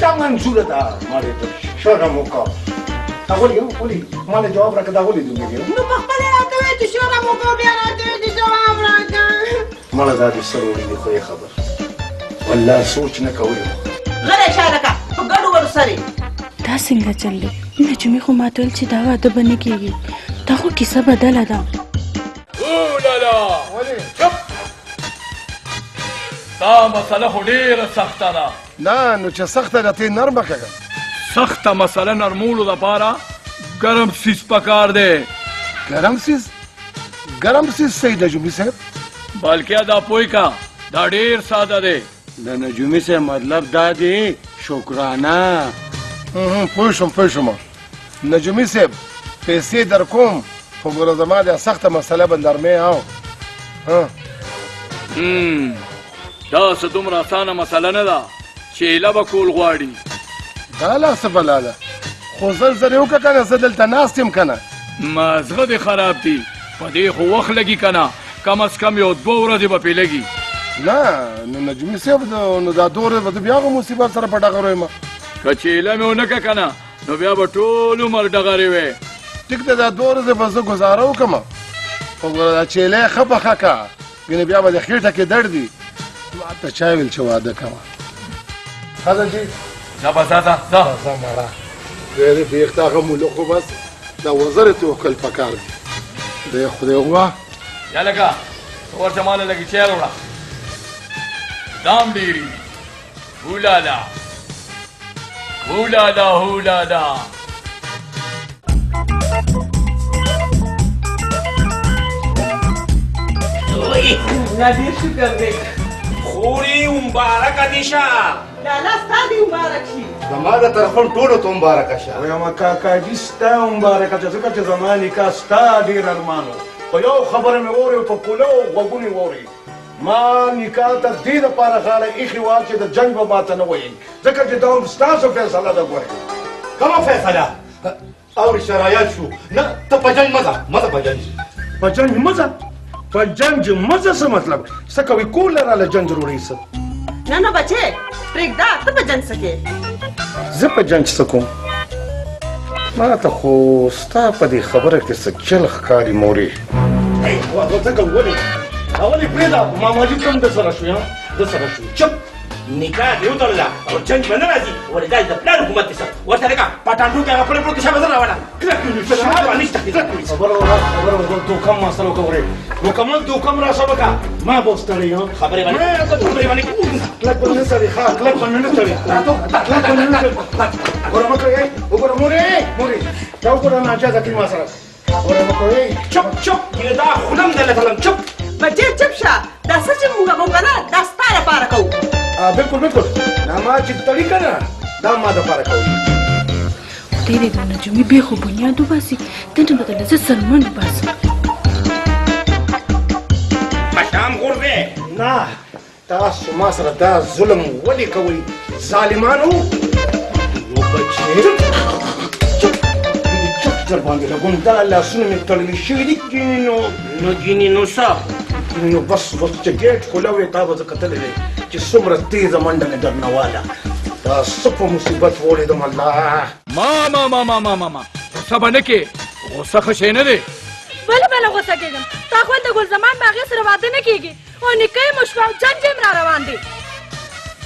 تا منظوره ده ما دې ته شرم وکړه تا ولې ما له جواب راکړه دا ولې دومره نو په خپله راته وایې چې شرم وکړو بیا راته وایې چې جواب راکړه مړه دا دې سروړي دي خو یې خبر والله سوچ نه کولی غلی شه لکه په ګډو ورسرې دا څنګه چل دی نجومي خو ماته ویل چې دا واده به نه کېږي دا خو کیسه بدله ده اولالا چپ دا مسله خو ډېره سخته ده نه نو چې سخته ده ته نرمه کړه سخته مسله نرمولو دپاره ګرم سیس پکار دی ګرم سیز صحیح ده جمعي صاحب بلکې دا پوی کا دا ډېر ساده دی د نجومي صاحب مطلب دا دی شکرانه پوه شوم نجومي صاحب پیسې در کوم خو ګوره زما دا سخته مسله به نرمې او دا څه دومره اسانه مسله نه ده چې ایله به کول غواړي دا لا څه بلا ده خو زر یې وکړه که نه زه دلته ناست یم که نه مازغه دې خراب دي په دې خو وخت لګي که نه کم از کم یو 2 ورځې به پې لګي نه نو نجومي صاحب نو دا 2 ورځې به بیا هغه مصیبت سره په ډغرو یم که چې ایله مې ونه کړه که نه نو بیا به ټول عمر ډغرې وې ټیک ده دا 2 ورځې به زه ګزاره وکړم خو ګوره دا چیلې ښه پخه کړه ګنې بیا به د خېټه کې درد وي ما ته چا ویل چې واده کوه ښځه جي ځه به ځه ځه مړه ډېرې بېخته هغه مولو خو بس دا وزرې توکل پکار دي دی خدای ووه یا لکه ورشه ماله لږې چای راوړه دام ډېري هولالا دا ډېر شکر دی خوري مبارکه دې شه دا الله ستا دې مبارک شي زما د طرفم ټولو ته مبارکه شه وایم کاکاجي ستا مبارکه شه ځکه چې زما نکاح ستا ډېر ارمان و خو یو خبره مې واورې په پوله غوږونې واورې ما نکاح ته دې دپاره غاړه ایښې وه چې د جنګ به ماته نه ویل ځکه چې دا هم ستاسو فیصله ده ګورې کومه فیصله او شرایط شو نه ته په جنګ مه ځه په جنګ مه ځه په جنګ مه ځه څه مطلب څه کوې کور له راله جنګ ضروري څه نه بچې پرېږده ته به جنګ څه کوې زه په جنګ څه کوم ما ته خو ستا په دې خبره کې څه چل ښکاري مورې ځکه ولې پرېږده ماماجي کوم د سره شو د سره شو چپ نکاح دې وتړله او جنګ به نه راځي ولې دا د پلار حکومت دی ورته لکه پټانټو کې هغه پړې پړو کې شابه زه راوړه خبره دوکم ما سره وکړې مکمل دوکم را سره وکړه ما به ستړی یم خبرې باندې کلک به نه تړي ښه کلک به نه تړي ګوره مه کوئ وګوره مورې دا وګوره ناجازه کړي ما سره ګوره مه کوئ چپ دا خولم درله تلم چپ بچې چپ شه دا څه چې موږ کوو که نه دا ستا لپاره کوو بالکل دا ما چې تړي که نه دا ما دپاره کوي خدای دې د نجومي بې خو بنیاد وباسي دنه به دله زه سلمان وباسم مشام غورځې نه تاسو ما سره دا ظلم ولې کوئ ظالمانو چپ در باندې لګوم دا لاسونه مې تړلي شوي دي ګینې نو څه نو بس چې ګیټ خوله وې تا به زه کتلی دی چې څومره تېزه منډه مې درنه واله دا څه په مصیبت وړېدم الله ما غصه به نه کې غصه ښه شی نه دی ولې به له غوسه کېږم تا خو د ګل زمان به هغې سره واده نه کېږي او نیکه یې مو شپه او جنګ هم را روان دی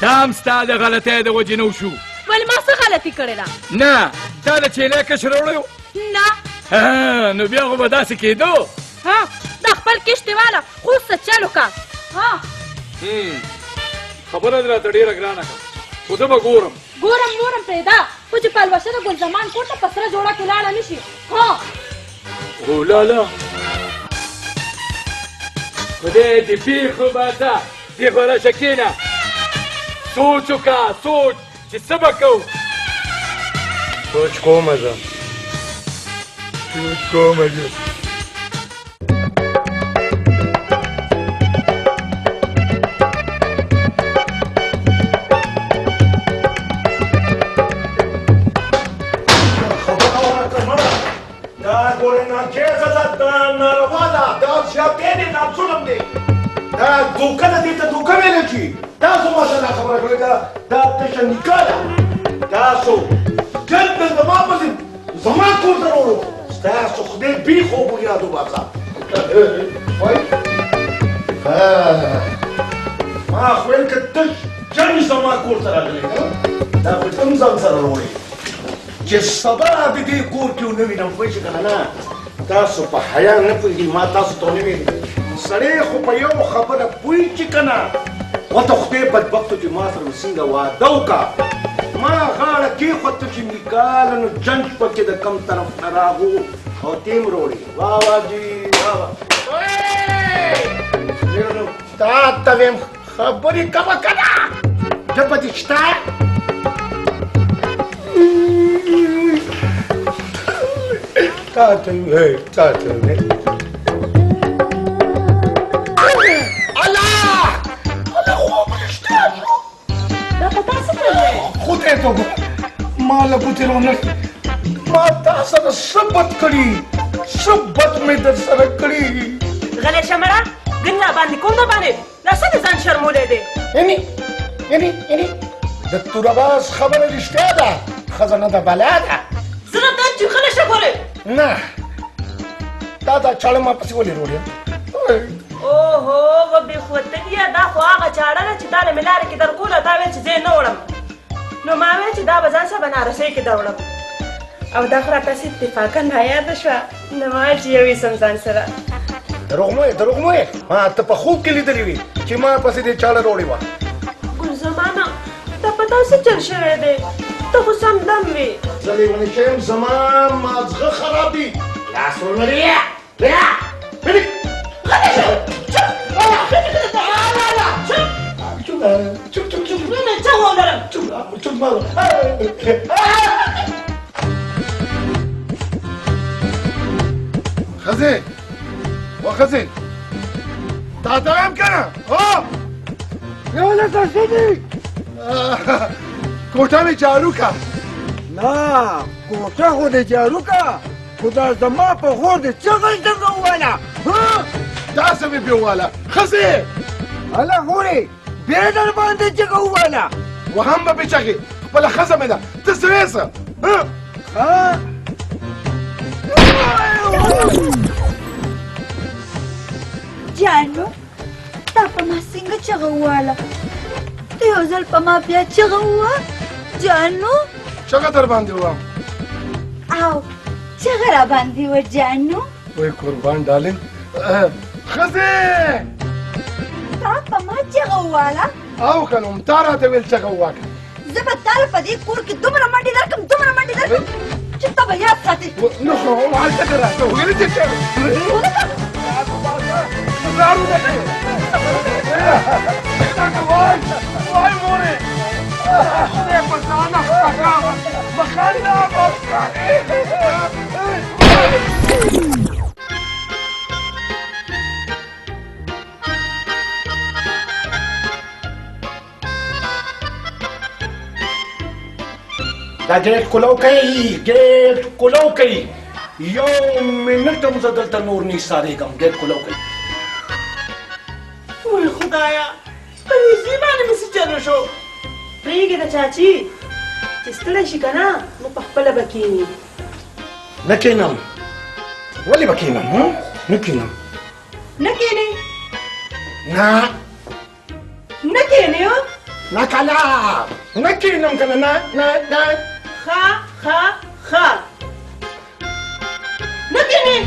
دا هم ستا د غلطۍ د وجې نه وشو ولې ما څه غلطي کړې ده نه دا د چیلې کشر وړی نه نو بیا خو به داسې کېدو ها دا خپل کشتې واله خو څه چل وکړه ها خبره دې راته ډېره ګرانه کړه خو زه به ګورم نورم پرېږده خو چې پلوشه د ګل زمان کور ته په سره جوړه کې لاړه نه شي ها اولالا خدای دې پیښو باته دې خو راشه کښېنه سوچ وکړه سوچ چې څه به کوو سوچ کومه زه धोखा न देता धोखा वेल्याची तासो माझा खबर कळे का तशा निकाला तासो जंत जमापली जमा कोण करो तासो खुदे भी खो बुया दो बासा होय मा खोल के तश जन जमा कोण कराले दा पटम जम सर रोळे जे सबा दे कोर क्यों नवी न पैसे kana तासो په حیا نه پوي ما تاسو ته نه ویل سړی خو په یو خبره پوي چې کنه وته خدای بدبختو چې ما سره څنګه واده وکړه ما غاړه کېښوته چې نکاله نو جنګ پکې د کم طرف نه راغو او تیم وروړي واه واه جي واه واه تا ته ویم خبرې کوه کنه ژبه دې شته تا ته خدای ته ما له ګوتې ما تا سره څه بد کړي څه بد مې در سره کړي غلی شه مړه ګنله باندې کوم نه باندې دا څه د ځان شرمولی دی یعنی د تورباز خبره رښتیا ده ښځه نه ده بلا ده زه نه دا چې غلی شه ګورې نه دا چاړه ما پسې ولې روړې اوهو و بې خوتنیه دا خو هغه چاړه ده چې تا له مې لارې کې در کوله تا ویل چې زه یې نه وړم نو ما ویل چې دا به ځان سره بنارسۍ کې در وړم او دا خو راته هسې اتفاقا رایاده شوه نو ما ویل چې یو یوسم ځان سره دروغ مو یې ما ته په خوب کې لیدلې وي چې ما پسې دې چاړه روړې وه ګل زمانه تا په تا څه چل شوی دی ته خو سم دم وې زه لیونی شویم زما مازغه خراب دي لاس ولرې خزي وخزي تا هم کنه ها یو نه ترسیدی کوټه مې جارو کا نه کوټه خو دې جارو کا خو دا زما په خور دې څنګه څنګه وواله داسې مې بیا وواله خزي هله خورې بیا در باندې څنګه وواله وهم به بچغي خپله ښځه مې ده ته سوې څه جانو تا په ما څنګه چغه وواله ته یو ځل په ما بیا چغه ووه جانو چغه در باندې ووم او چغه را باندې وه جانو وای قربان ډالینګ ښځې تا په ما چغه وواله او که نو تا راته ویل چغه وواکه زه به تا له په دې کور کې دومره منډې درکړم چې ته به یاد ساتې نو خو هلته که راته ویلې چې وای مورې خدای په ځانه خفه بخښنه دا ګیټ کولو کوي یو منټ هم زه دلته نور نه ایسارېږم ګیټ کولو کوي وای خدایا په دې ځای باندې مې څه چل وشو پرېږده چاچي چې ستړی شي که نه نو په خپله به کښېني نه کښېنم ولې به کښېنم نه کښېنم نه کېنې نه نه کېنې هو نه که نه کښېنم که نه نه ښه نه کېنې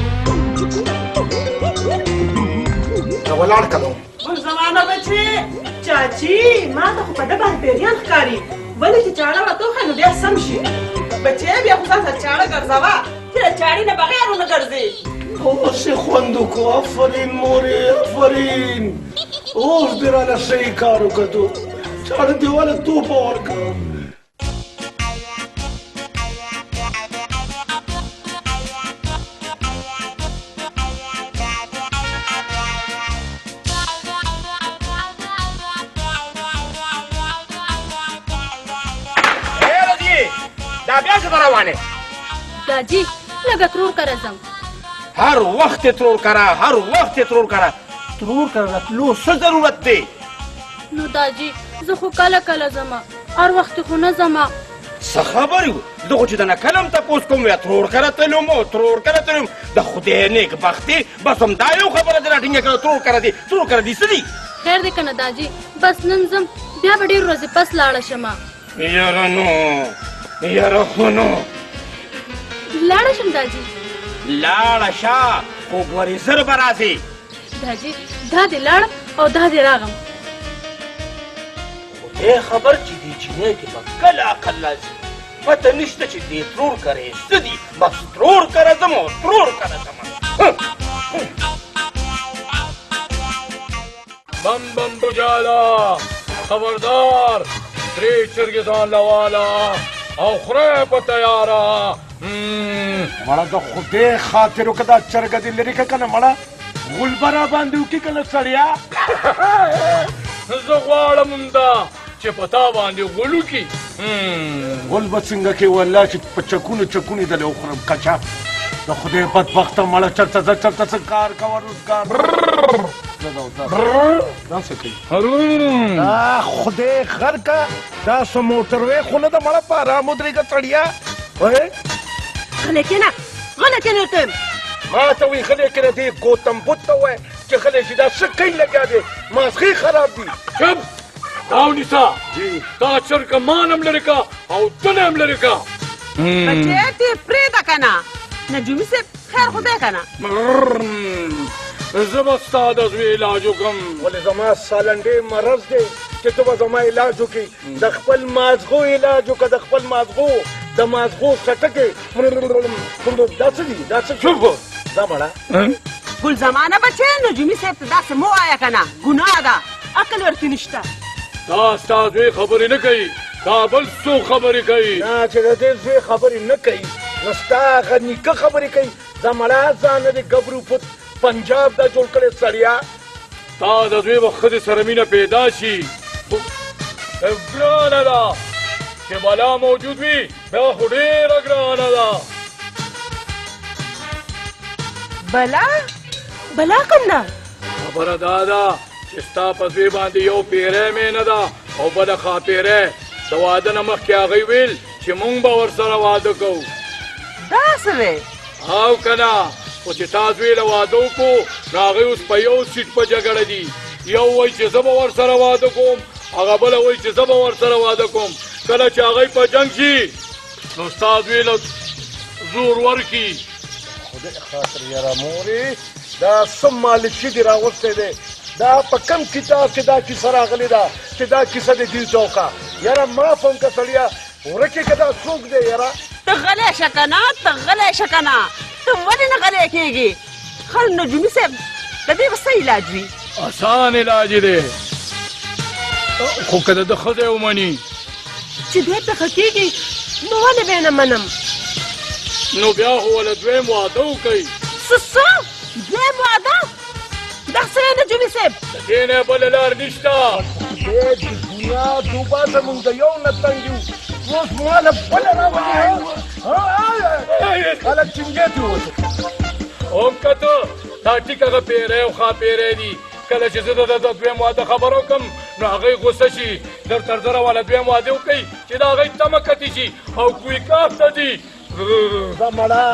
ولاړ که نو ګل زمانه بچې چاچی ما ته خو په ده باندې پیریان ښکاري ولې چې چاړه وتوښه نو بیا سم شي بچې بیا خو ځان سره چاړه ګرځوه چې د چاړې نه بغیر ونه ګرځې اوس یې خوند وکړو آفرین مورې آفرین اوس دې راله صحیح کار وکړو چاړه دیواله توپه ورکړه دا بیا څه ته روانې داجی لږه ترور کره ځم هر وخت یې ترور کره هر وخت یې ترور کره ترور کره راتلو څه ضرورت دی نو داجی زه خو کله کله ځمه هر وخت خو نه ځمه څه خبر یو زه خو چې د نه کلم تپوس کوم یا ترور کره تلم او ترور کره تلم د خدای نیک بختي بس همدا یو خبره دې راټینګه کړه ترور کره دي ترور کره دي څه دي خیر دی که نه داجی بس نن ځم بیا به ډېر ورځې پس لاړه شمه یاره نو یاره خو نو لاړه شم داجی لاړه شه خو ګورې زر به راځې داجی دا دې لاړم او دا دې راغم خدای خبر چې دې چینی کې به کله عقل راځي پته نشته چې دې ترور کرې څه دي بس ترور کره ځم او ترور کره ځم بم بم بجالا خبردار درې چرګې ځان لواله او خره په تیاره مړه د خدای خاطر وکړه دا چرګه دې لرې کړه که نه مړه غول به را باندې وکړي که نه سړیا زه غواړم دا چې په تا باندې غول وکړي غول به څنګه کې والله چې په چکونو چکونې دلې وخورم کچا د خدای بدبخته مړه چرته ځه چرته څه کار کوه روزګار دا څه کوي دا خدای خر کا دا څه موټروې خو نه ده مړه په ارام ودرېږه سړیا غلی کېنه غلی کېنه ورته یم ما ته وایي غلی کېنه دې ګوتم بوت ته ووایه چې غلی شي دا څه کوي لګیا دی مازغې خراب دي چپ دا ونیسه دا چرګه مان هم لرې که او تنه هم لرې که بچې ته یې پرېږده که نه نجومي صاحب خیر خو دی که نه زه به ستا د زوی علاج وکړم ولې زما سالنډې مرض دی چې ته به زما علاج وکړې د خپل مازغو علاج وکړه د خپل مازغو د مازغو څټکې دا څه دي دا څه چوپ دا مړه ګل زمانه بچې نجومي صاحب ته داسې مه وایه که نه ګناه ده عقل ورکې نشته دا ستا زوی خبرې نه کوي دا بل څوک خبرې کوي نه چې د دې زوی خبرې نه کوي نو ستا هغه نیکه خبرې کوي دا مړه ځان د ګبرو پت پنجاب دا جوړ کړی سړیا تا د زوی به ښځې سره مینه پیدا شي ګرانه ده چې بلا موجود وي بیا خو ډېره ګرانه ده بلا کوم نه خبره دا ده چې ستا په زوی باندې یو پیری مینه ده او بله ښاپیری د واده نه مخکې هغوی ویل چې مونږ به ورسره واده کوو داسې وی او که نه خو چې تا زوی له واده وکړو نو هغوی اوس په یو سیټ په جګړه دي یو وایي چې زه به ورسره واده کوم هغه بله وایي چې زه به ورسره واده کوم کله چې هغوی په جنګ شي نو ستا زوی له زور ورکړي خدای خاطر یاره مورې دا څه مالشي دې راغوستی دی دا په کم کتاب کې دا کیسه راغلې ده چې دا کیسه د دې چوکه یاره معاف هم که سړیا ورکې که دا څوک دی یاره ته غلی شه که نه ته غلی شه که نه ته ولې نه غلی کېږي خل نجومي صاحب د دې به څه علاج وي آسان علاج دی خو که د ده ښځی ومني چې دی پېښه کېږي نو ولې به یې نه منم نو بیا خو له دویم واده وکوئ څه دویم واده دا څه یې نجومي صاحب د دې نه بله لار نشته دې د دنیا دوبا زمونږ د یو نه تنګ یو اوس ماله بله راولې خلک چنګې ترې وځي هم که ته دا ټیک هغه پیری او ښاپیری دي کله چې زه د دویم واده خبر وکړم نو هغوی غوسه شي در تر زره والا دویم واده وکوئ چې د هغوی تمه کتې شي او کوی کاف ته ځي زه مړه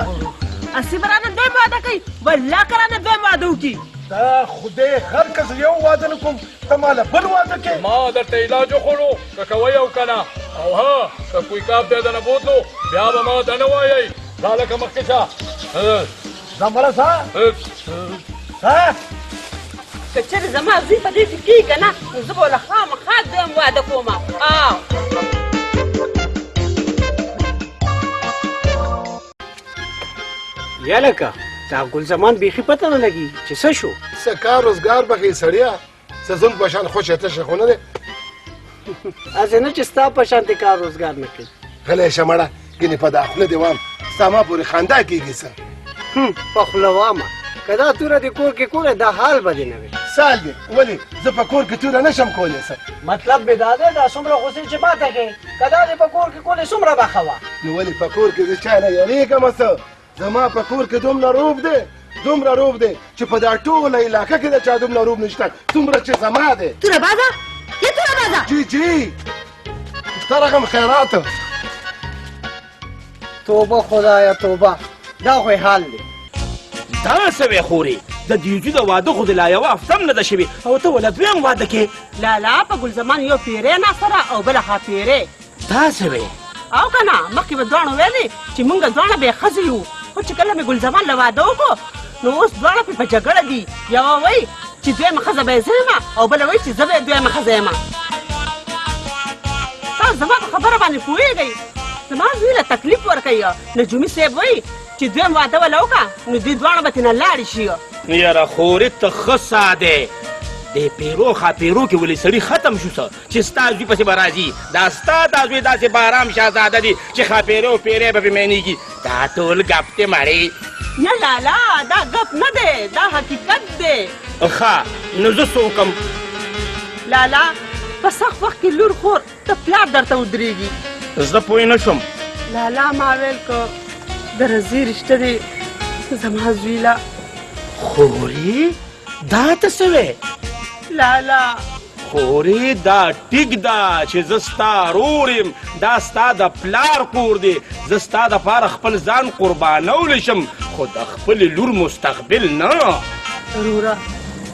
اسی برانه دویم واده کوي والله کرانه دویم واده وکړي دا خدای هر کس یو واده نه کوم ته ماله بل واده کې ما درته علاج وخوړو که کوئ او که نه او ها که کوئی کاب دی دنه بوتلو بیا به ما ته نه وایئ دا لکه مخکې شه ځه مړه ځه که چېرې زما زوی په دې کې کېږي که نه نو زه به له خامخا دویم واده کوم یا لکه دا ګل زمان بیخي پته نه لګي چې څه شو څه کار روزګار به کوي سړیه څه زون په شان خوشې تشه خو نه دی هسې نه چې ستا په شانتې کار روزګار نه کوي غلی شه مړه ګینې په دا خوله دې وام ستا ما پورې خندا کېږي څه په خوله وامه که دا توره دې کور کې کوله دا حال به دې نه وي سال دی ولې زه په کور کې توره نشم کولی څه مطلب مې دا دی دا څومره غوسې چې ماته کوې که دا دې په کور کې کولې څومره به ښه وه نو ولې په کور کې زه چا نه یېرېږم څه زما په کور کې دومره روب دی چې په دا ټوله علاقه کې د چا دومره روب نشته څومره چې زما دی توره بازه یا توره بازه جی ترغم خیرات توبه خدایا توبه دا خو حال دی دا څه وې خورې د دیوجو د واده خو د لا یوه هفته هم نه ده شوې او ته وله دویم واده کې لالا په ګل زمان یو پیرې ناسره او بله ښه پیرې دا څه وې او که نه مخکې به دواړو ویلې چې مونږ دواړه بې ښځې یو خو چې کله مې ګل زمان له واده وکړو نو اوس دواړه پرې په جګړه دي یوه وایي چې دویمه ښځه به یې زه یم او بله وایي چې زه به یې دویمه ښځه یم تاسو زما په خبره باندې پوهېږئ زما زوی له تکلیف ورکوي نجومي صاحب وایي چې دویم واده وله وکړه نو دوی دواړه به ترېنه لاړې شي یاره خورې ته ښه ساده د پیرو خاپیرو کې ولې سړي ختم شو څه چې ستا زوی پسې به راځي دا ستا دا زوی داسې بارام شهزاده دي چې خاپیرې او پیرې به پرې معنېږي دا ټول ګپ دی مړې نه لالا دا ګپ نه دی دا حقیقت دی ښه نو زه څه وکړم لالا په سخت وخت کې لور خور د پلار درته ودرېږي زه پوه نه شوم لالا ما ویل که د رضي رشته دی زما زوی له خورې دا ته څه وې لالا خورې دا ټیک ده چې زه ستا رور یم دا ستا د پلار کور دی زه ستا دپاره خپل ځان قربانولی شم خو د خپلې لور مستقبل نه وروره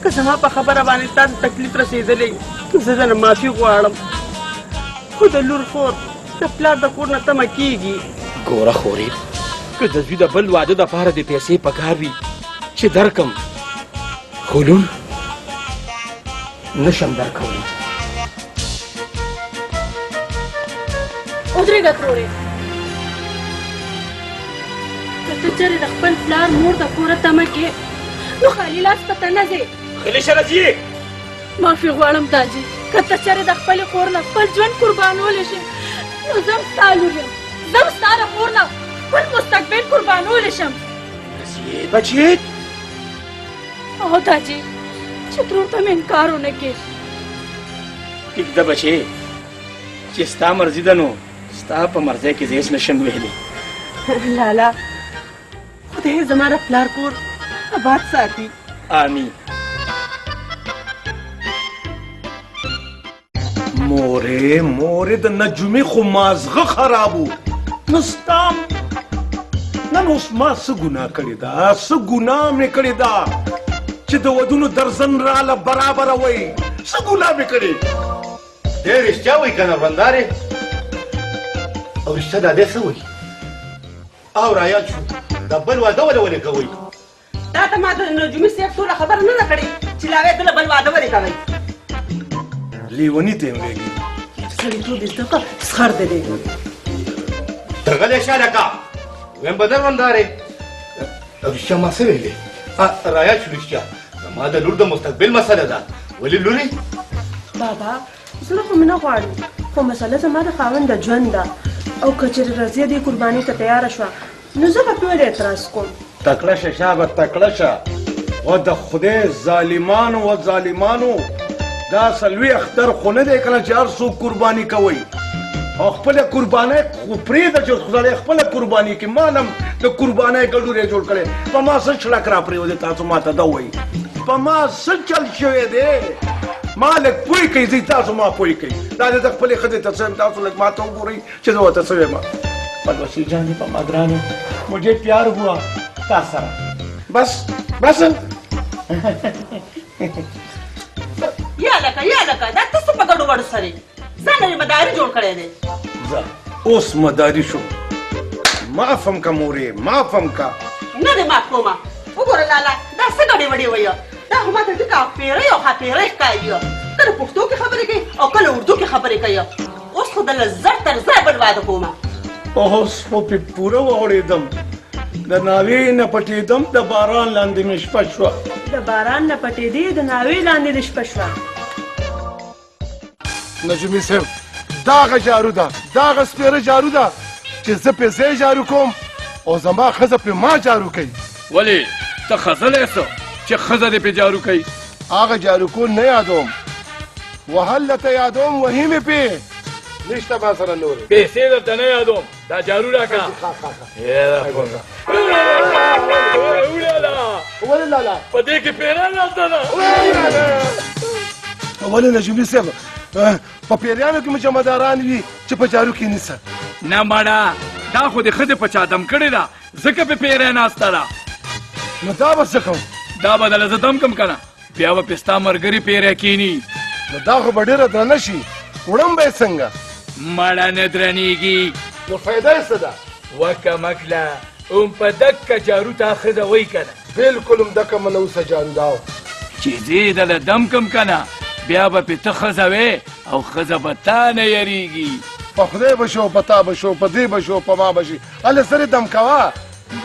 که زما په خبره باندې تا ته تکلیف رسېدلی زه درنه معافي غواړم خو د لور خور د پلار د کور نه تمه کېږي ګوره خورې که د زوی د بل واده دپاره د پیسې پکار وي چې درکم خو لور نشم درکولی ودرېږه ترورې که ته چېرې د خپل پلار مور د کوره تمه کې نو خالي لاس ته ته نه ځې خلي شه راځي معافي غواړم تاجي که ته چېرې د خپلې خور نه خپل ژوند قربانولی شې نو زه هم ستا لور یم زه هم ستا د خور نه خپل مستقبل قربانولی شم بچې او تاجي چې ترور ته مې انکار ونه کړې ټیک ده بچې چې ستا مرضي ده نو ستا په مرضۍ کې زه هېڅ نشم ویلی لالا خدای زما د پلار کور آباد ساتي آمین مورې د نجومي خو مازغه خرابو نو ستام نن اوس ما څه ګناه کړې ده څه ګناه مې کړې ده چې د ودونو درزن راله برابره وای څه ګناه مې کړې دې رښتیا وایي که نه بندارې او رښتیا دا دی څه وایي او رایاد شو دا بل واده ولې کوئ دا ته ما د نجومي صاحب ټوله خبره نه ده کړې چې لاوې ته له بل واده ولې کوئ لیوني ته یې ویلي سړیتوب دې زده کړه سخر دې دی ته غلی شه لکه ویم به در بندارې او رښتیا ما څه ویلې رایاد شو رښتیا زما د لور د مستقبل مسله ده ولې لورې بابا زه خو مې نه غواړم خو مسله زما د خاوند د ژوند ده او که چېرې رضیه دې قربانۍ ته تیاره شوه نو زه به پرې اعتراض کوم تکړه شه شابه تکړه شه و د خدای ظالمانو و ظالمانو دا سلوي اختر خو نه دی کنه چې هر څوک قرباني کوي او خپله قربانۍ خو پرېږده چې خدای خپله قرباني کړي ما نه د قربانۍ ګډون یې جوړ کړی په ما څه چړک را پرېوځي تاسو ما ته دا وایي په ما څه چل شوی دی ما لږ پوه کوي ځي تاسو ما پوه کوي دا د خپلې ښځې ته څه تاسو لږ ما ته وګورئ چې زه ورته څه وایم پلوسی جانې په ما ګرانو مجھے پیار ہوا تا سره بس بس یا لکه دا ته څه په ګډو وډو سره ځان یې مداري جوړ کړی دی ځه اوس مداري شو معاف هم کا مورې معاف هم کا نه دې معاف کومه وګوره لالا دا څه ګډې وډې وایه دا خو ماته ټکه پیرۍ او خاپیرۍ ښکاري کله پښتو کې خبرې کوي او کله اردو کې خبرې کوي اوس خو دله زر تر زر بل واده کومه اوس خو پې پوره واوړېدم د ناوې نه پټېدم د باران لاندې مې شپه شوه د باران نه پټېدې د ناوې لاندې د شپه شوه نجمي صاحب داغه جارو ده داغه سپېره جارو ده چې زه پې ځای جارو کوم او زما ښځه پې ما جارو کوي ولې ته خزلی څه چې ښځه دې پې جارو کوي هغه جارو کول نه یادوم وهل لته یادوم وهي مې پې نشته ما سره نورې پیسې درته نه یادوم دا جارو راکړه ولې لالا په دې کې پیره نشته ده ولې نجمي صاحب په پیریانو کې مو جمعداران وي چې په جارو کې نیسه نه مړه دا خو د ښځې په چا دم کړې ده ځکه پې پیری ناسته ده نو دا به څه کوم دا به دله زه دم کم که نه بیا به پې ستا ملګري پیری کیني نو دا خو به ډېره درنه شي وړم به یې څنګه مړه نه درنېږي نو فایده یې څه ده وکه مکله هم په دکه جارو ته ښځه وایي که نه بلکل همدکه منه اوسه جارو دا چې زه دله دم کم که نه بیا به پې ته ښځه وې او ښځه به تا نه یریږي په خدای به شو په تا به شو په دې به شو په ما به شي هلې سرې دم کوه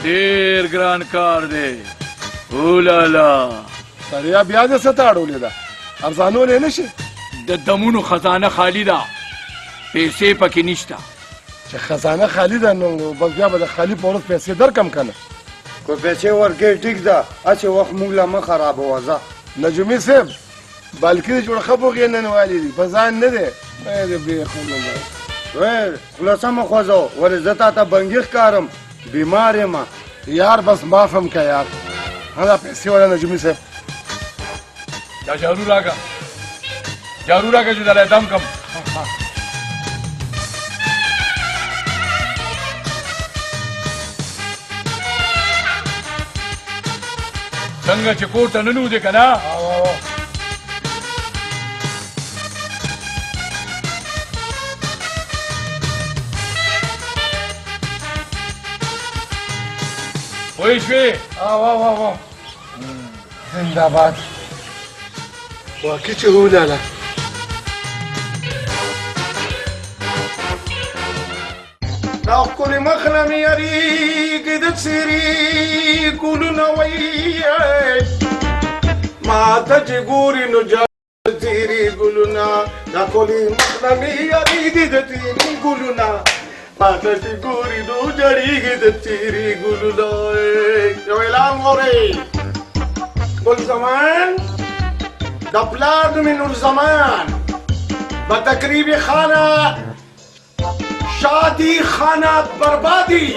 ډېر ګران کار دی اولالا سړیا بیا دې څه ته اړولې ده ارزانولی نه شي د دمونو خزانه خالی ده پیسې پکې نشته چې خزانه خالی ده نو بس بیا به د خالي په ورځ پیسې درکم که نه کو پیسې ورکې ټیک ده هسې وخت موږ له مه خرابوه ځه نجمي صاحب بلکې د جوړ خبوغې نن والي دي په ځان نه دی خوله سمه خوځو ولې زه تا ته بنګي ښکارم بیمار یم یار بس معاف هم که یار هدا پیسې والا نجمي صاحب دا جارو راکړه جارو راکړه چې دله دم کم څنګه چې کور ته ننوځې که نه پوه شوې زنده‌باد واقعي چې ولاله دا ښکلې مخ نه مې یارېږي د څېرې ګلونه وایي ما ته چې ګوري نو څېرې ګلونه دا ښکلې مخ نه مې یارېږي د څېرې ګلونه ما ته چې ګوري نو جړېږي د څېرې ګلونه یو اعلان غورئ ګل زمان د پلار نوم یې نور زمان به تقریب خانه شادی خانه بربادی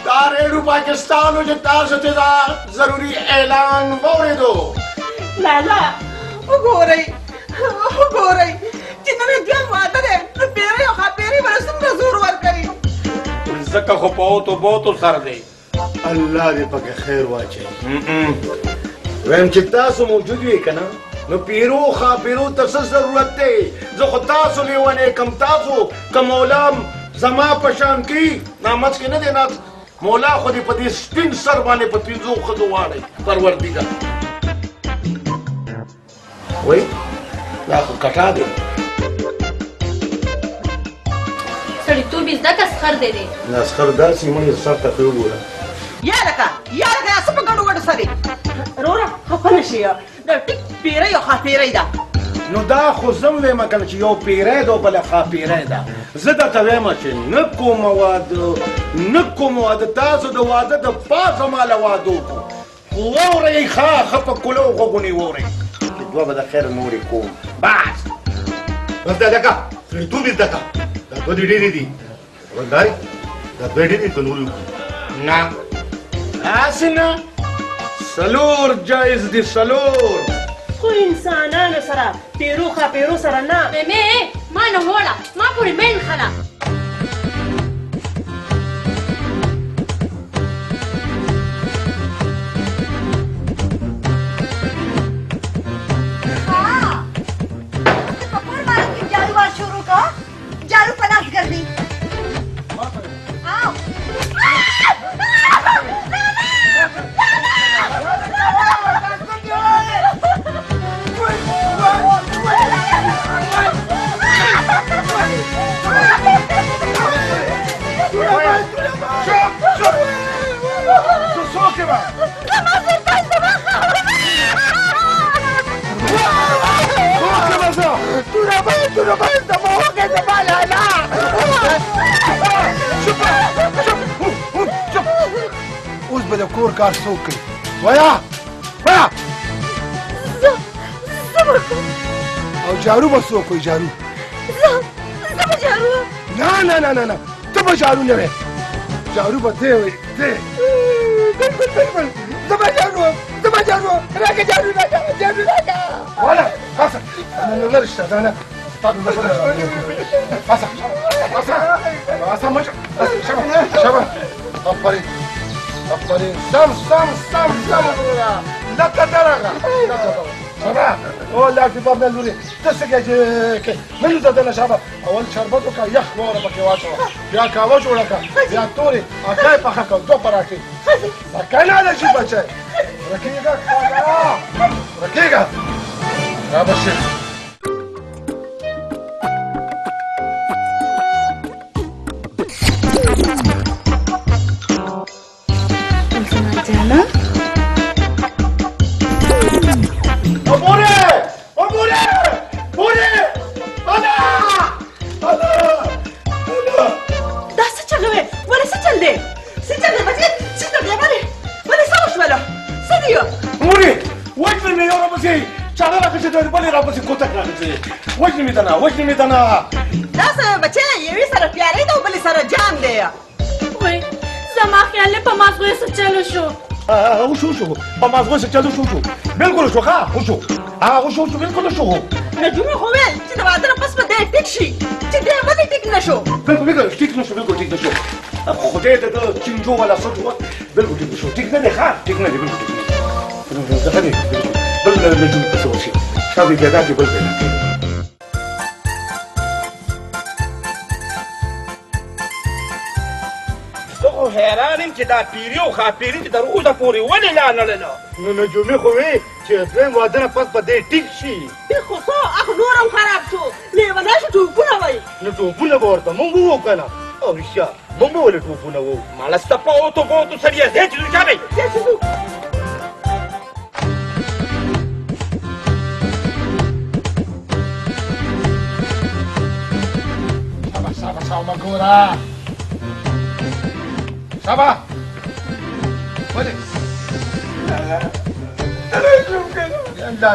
دا ریډیو پاکستانو چې تاسو ته دا ضروري اعلان واورېدو لالا وګورئ چې نن ځان واده دی نو پیرۍ او خاپیرۍ به څومره زور ورکوي ځکه خو په اوتو بوتو سره دی الله دې پکې خیر واچوي ویم چې تاسو موجود وي که نه نو پیرو خاپیرو ته څه ضرورت دی زه خو تاسو لیونی کم تاسو که مولام زما په شان کې نامت کې نه دی ناست مولا خو دې په دې سپین سر باندې په پنځو ښځو واړی پروردګار وایي دا خو کټا دی سړیتوب یې زده که سخر دی دی نسخر داسې مړې سر ته پرې وګوره یا لکه څه په ګډو وډو سره وروره خفه نه شي دا ټیک پیرۍ او خاپیرۍ ده نو دا خو زه هم ویم کنه چې یو پیری ده او بله خاپیری ده زه درته ویم چې نه کوم واده تاسو د واده د پاسه ماله واده وکړو خو واورئ ښه په کولو غوږونې واورئ چې دوه به د خیر نورې کوم بس بس دا دکه سړیتوب یې زده کړه دا دوه دې ډېرې دي ولدارې دا دوه ډېرې دي که نورې وکړو نه هسې نه څلور جایز دي څلور خو انسانانو سره پیرو خاپیرو سره نه مې ما نه وړه ما پورې مین خلا شبه زما سلطان زما توره باید زما وګه زما لالا اوس به د کور کار څوک کوي ویا او جارو به څوک کوي جارو زه به جارو نه ته به جارو نه وې جارو به دی وې دی بالکل زما جارو راکه جارو راکه ولا پاسه نه رشته ده نه پاسه مشه شبه آفرین سم لکه درغه شبه او لاکې باب نه لوري ته څه کې منو ته نه شبه اول شربت وکړه یخ واوره پکې واچوه بیا قهوه جوړه کړه بیا تورې اکای پخه کړه دو پراټې کنه نه شي بچی رکیږه را بشي وجنې مې ته نه دا څه بچی یوې سره پیارې ده او بلې سره جام دی وای زما خیال دی په مازغو یې څه چلو شو وشو په مازغو څه چلو شو بلکل شو ښه وشو بلکل شو نجومي خو ویل چې د واده نه پس به دی ټیک شي چې دی ولې ټیک نه شو بلکل ټیک نه شو خدای ته د چینجو والا سټ بلکل ټیک شو ټیک نه دی ښه ټیک نه دی بلکل ټیک نه دی بل نجومي پسې ورشي شاوې پیدا کړي بل پیدا کړي حیران یم چې دا پیري او خاپیري چې تر اوسه پورې ولې لا نه لله نو نجومي خو وی چې دویم واده نه پس به دی ټیک شي خو څو اخ نور هم خراب شو لیونی شو ټوپونه وایي نو ټوپونه به ورته مونږ ووو که نه او رښتیا مونږ به ولې ټوپونه ووو مالسته پاوتو بوتو سړیه ځې چې ځو چابئ شابه مه ګوره شابه ولې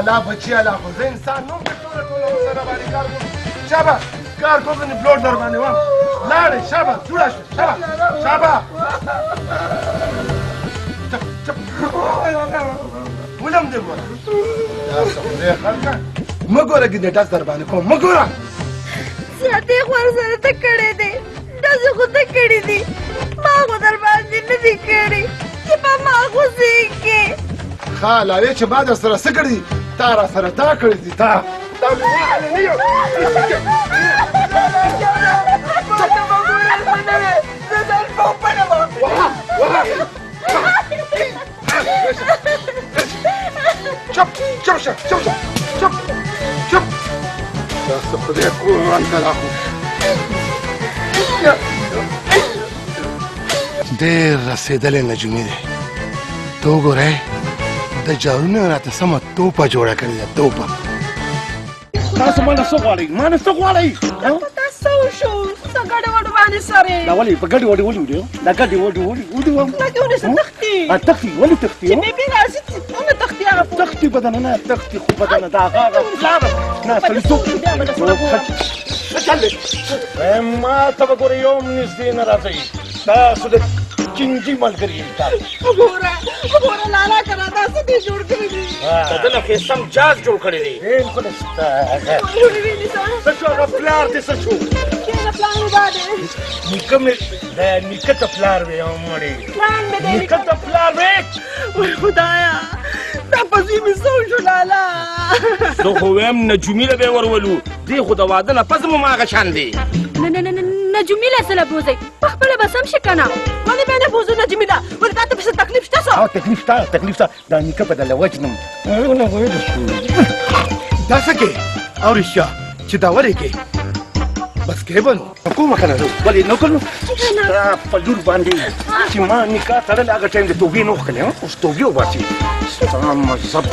لا بچیا لا خو زه انسان نوم که ټوله سره باندې کار کوم شابه کار کوم نو بلوډ در باندې وم لاړې شابه جوړه شوه شابه چپ ولم دې ګوره دا څه خدای خلکه مه ګوره ګینېټاس در باندې کوم مه ګوره زیاتې خور سره ته کړی دی داسې خو ته کړي دي ما خو در باندې نه دي کړي چې په ما غوسې کې ښه لاوې چې ما در سره څه کړي تا را سره دا کړي دي تا مې نه یو چپ دا څه خدای قرآن کلا خو ډېر رسېدلی نجومي دی ته وګورئ د جارو نه راته سمه توپه جوړه کړې ده توپه تاسو ما نه څه غواړئ دا څه وشو څه ګډوډ باندې سره دا ولې په ګډې وډې ولې وډې دا ګډې وډې وډې لکه ونیسه تښتي تښتي ولې تښتي چې بیبي راځي ونه تښتي هغه تښتي بدنه نه تښتي خو بدنه دا هغه نه سړیتوب ما ته به ګورې یو هم نږدې نه راځئ تاسو د چینجي ملګري یم تاسو وګوره لالا که را دا څه دې جوړ کړي دي د ده نه ښایسته جاز جوړ کړی دی بلکل څه شو هغه پلار دې څه شو نیکه مې د نیکه ته پلار وې مړې نیکه ته پلار وې وای خدایا دا پسې مې څه وشو لالا زه خو ویم نجومي له به یې ورولو دی خو د واده نه پس مو هغه شان دی نجومي له سره بوځئ پخپله به سم شي که نه ولې به نه بوځو نجمي ده ولې تا ته پسې تکلیف شته څه تکلیف شته دا نیکه به درله وجنم دا څه کې او رښتیا چې دا ولې کې دا څه کې او رښتیا چې دا ولې کې دا څه خدای قرآن کلا خو دا څه کې بس کې بنو کومه کنه ولې نو کړو دا په لور باندې چې ما نکاح تړل هغه ټایم د توبې نه وکړې اوس توبې وباسي مذهب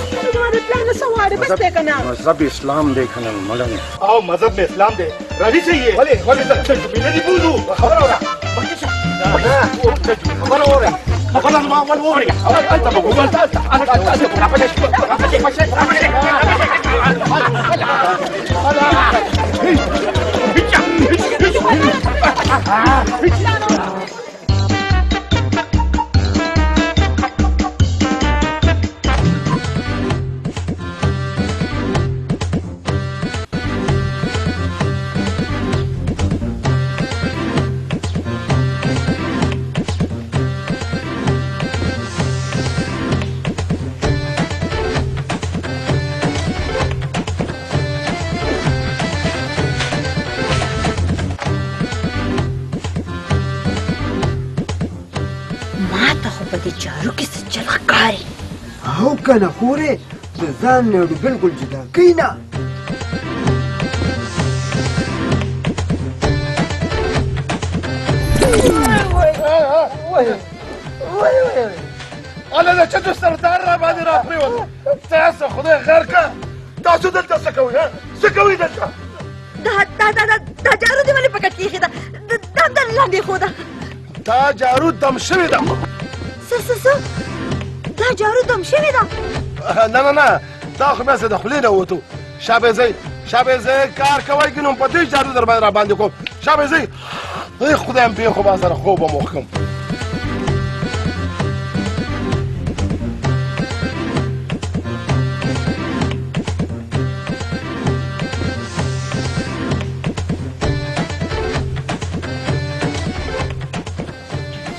مذهب اسلام دی کنه مولانا او مذهب में इस्लाम दे राजी चाहिए भले भले नहीं बोलू खबर हो रहा खबर हो रहा خبر ما اول ورقه انت بقول انت او کنه خورې د ځان نه بالکل جدا کینا انا د چتو سردار را باندې را پریوت تاسو خدای خیر کا تاسو دلته څه کوئ څه کوئ دلته دا جارو دی ولې پکټ کیږي دا لاندې خو دا جارو دم شوی ده دا جارو دم شوی ده نه دا خو مې د خولې نه ووتو شابهزۍ کار کوئ که نو په دې جارو در باندې را باندې کوم شابهزۍ خدایم پرې خو ما سره خوب هم وکړم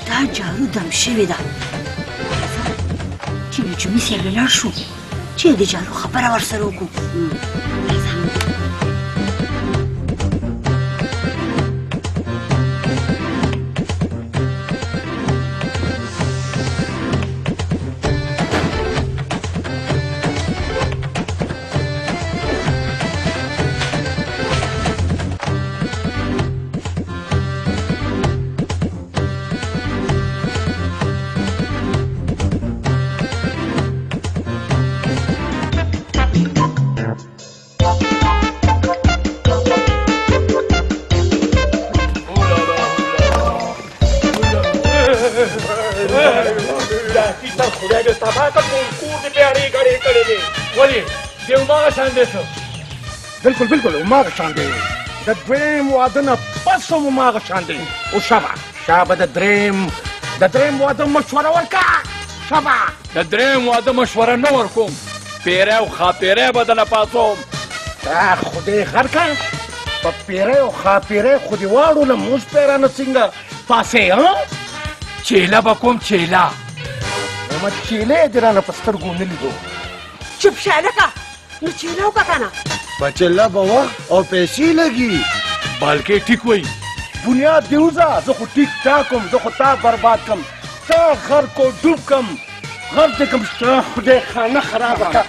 دا جارو دم شوی ده چې نجومي صاحب لاړ شو چې د جارو خبره ورسره وکړو بالکل بالکل هماغه شان دی د دریم واده نه پس هم هماغه شان دی او شابه د دریم واده مشوره ورکړه شابه د دریم واده مشوره نه ورکوم پیری او خاپیری به دله پاڅوم دا خدای غر کړه په پیری او خاپیری خو دې واړو نه موږ پیرانه څنګه پاسې چیله به کوم چیله محمد چیلې دې رانه په سترګو نه لیدو چپ شه هلکه نو چیله وکړه که نه بچله به وخت او پیسې لګي بلکې ټیک وایي بنیاد دې وځه زه خو ټیک ټاک کوم زه خو تا برباد کم تا غر کو ډوب کم غر دې کم ستا خدای خانه خرابه کړه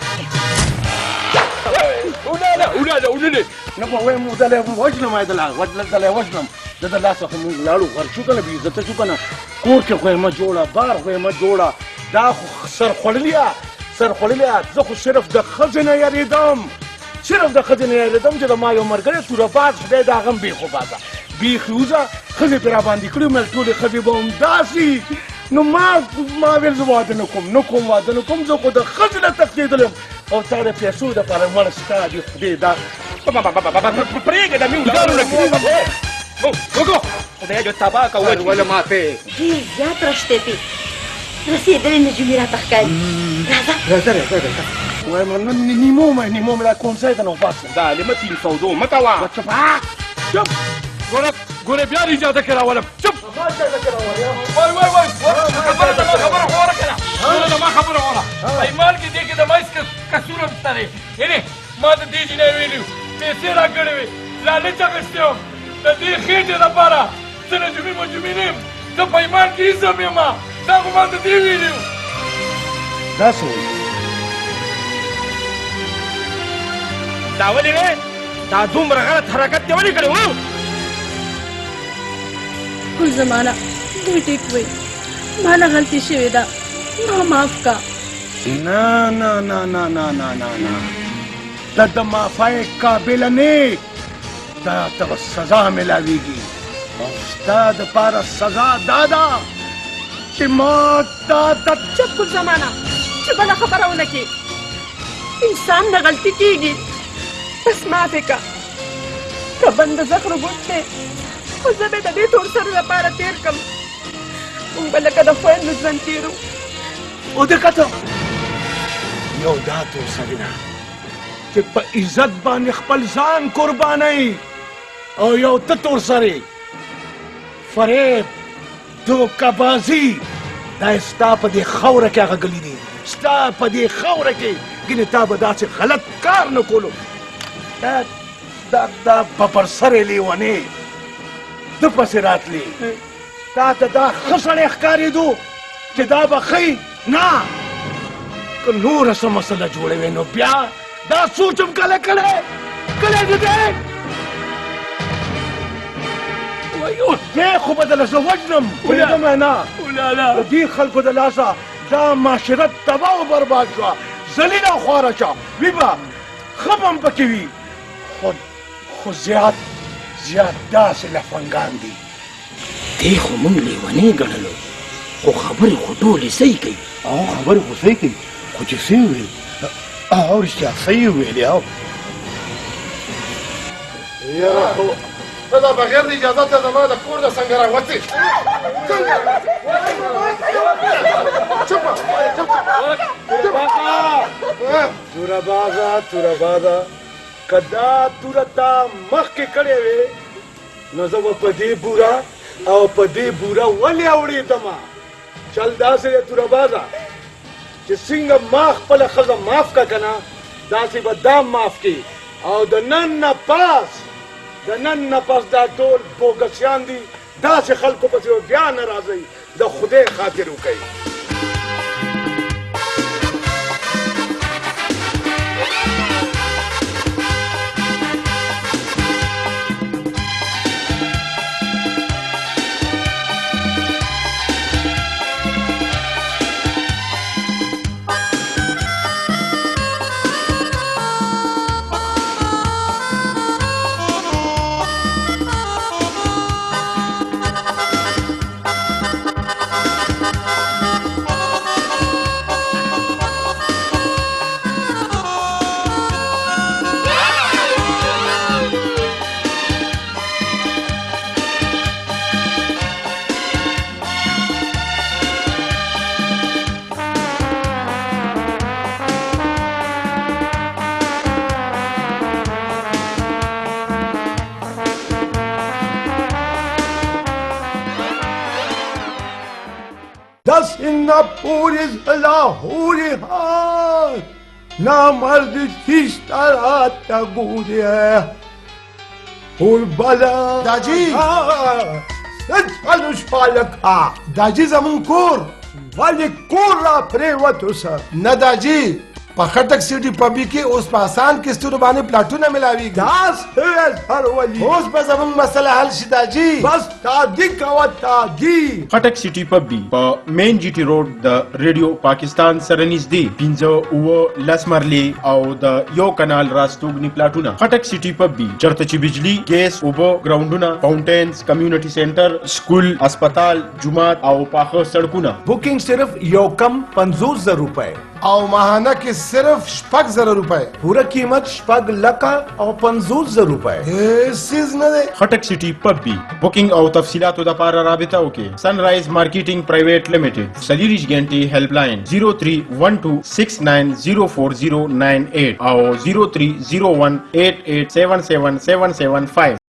ولله نه به وایم دله وژنم دله وژنم د د لاسه خو موږ لاړو غر شو که نه بې عزته شو که نه کور کې خو یې مه جوړه بار خو یې مه جوړه دا خو سرخوړلې زه خو صرف د ښځې نه یېرېدم چې د ما یو ملګری توره باز خدای د هغه هم بیخو بازه بیخي وځه ښځې پرې راباندې کړي مل ټولې ښځې به همداسې نو ما ویل زه واده نه کوم زه خو د ښځې نه تښتېدلم او تا د پیسو دپاره مړه ستا دې خدای دا پرېږده مې ودارونه کړي وګو خدای جو تباه که وله ماتې ډېر زیات رشتې دي رسېدلې نجومي راته ښکاري راځه وایم نیمو مې دا کوم ځای ته نه وباسم دا لمه تیم سودو مه کوه چپ ګوره بیا دې اجازه کې راولم چپ وای خبره خو ورکړه زما خبره وره ایمان کې دې کې د مایس کسور هم شته دی یعنې ما د دې جینۍ ویلي پیسې راکړې وې لالچ اخیستی وم د دې خېټې دپاره زه نجومي مجومي نه یم زه په ایمان کې هېڅ هم یم دا خو ما د دې ویلي وو دا څه وایي دا ولې وې دا دومره غلط حرکت دې ولې کړی و ګل زمانه دوی ټیک وای ما نه غلطي شوې ده ما معاف کا نه نه نه نه نه نه نه نه ته د معافۍ قابله نه دا ته سزا ملاویږي او ستا دپاره سزا دا ده چې ما تا ته چپ ګل زمانه چې بله خبره ونه کړي انسان نه غلطي کېږي بس معافې که که بند زخر ګوټ دی خو زه به د دې تور سره دپاره تېر کړم موږ به لکه د خویندو ژوند تېرو ودقته یو دا تور سړی ده چې په عزت باندې خپل ځان قربانوي او یو ته تور سړی فریب دوکهبازي دا ستا په دې خاوره کې هغه ګلي دي ستا په دې خاوره کې ګینې تا به داسې غلط کار نه کولو دا ببر سرې لیونې ده پسې راتلې تا ته دا ښه سړی ښکارېدو چې دا به ښه نه که نوره څه مسله جوړوې نو بیا دا سوچ هم کله کړی دې دی دی خو به دله زه وژنم پوهېږم نه د دې خلکو د لاسه دا معاشرت تباه و برباد شوه ذلیله او خواره شه وي به ښه به هم پکې وي خو زیات داسې لفنګان دي دی خو موږ لیونې ګڼلو خو خبرې خو ټولې صحیح کوي خبرې خو صحیح کوي خو چې صحیح ویل او رښتیا صحیح ویلې او یاره خو ته دا بغیر د اجازت نه زما د کور د څنګه راوتې توره بازه که دا توره تا مخکې کړې وې نو زه به په دې بوره او په دې بوره ولې اوړېدمه چل داسې دی توره بازه چې څنګه ما خپله ښځه معاف که که نه داسې به دا معاف کړي او د نن نه پس دا ټول بوګسیان دي داسې خلکو پسې بیا نه راځئ د خدای خاطر وکئ سنگاپور لاہور ہاتھ نامرد کس طرح تگوری ہے داجی سچ پالکا داجی زمون کور ولی کور را پریوتو سر نه داجی په خټک سیټي پبلیک کې اوس په آسان کستونو باندې پلاټونه ملاویږي داس هر ولی اوس به زمون مسله حل شي داجی بس تادی کوا تادی خټک سیټي پبلی په مین جی ټي روډ د ریډیو پاکستان سره نږدې 15 لس مرلي او د یو کانال راستوګنی پلاټونه خټک سیټي پبلی چرته چې بجلی ګیس اوبو ګراوندونه فاونټینز کمیونټي سنټر سکول هسپتال جمعات او پاخه سړکونه बुकिंग सिर्फ यो कम 50,000 रुपए او ماهانه کې صرف 6,000 روپے पूरा कीमत 6 लखा और 50,000 रुपए سیز نه دی خټک سیټي پبلی بوکینګ او تفصيلاتو د لپاره رابطه وکړئ سنرایز مارکیټینګ پرایویټ لیمیټډ سلیریش ګنټي هیلپ لاین 0312690409 او 030188777775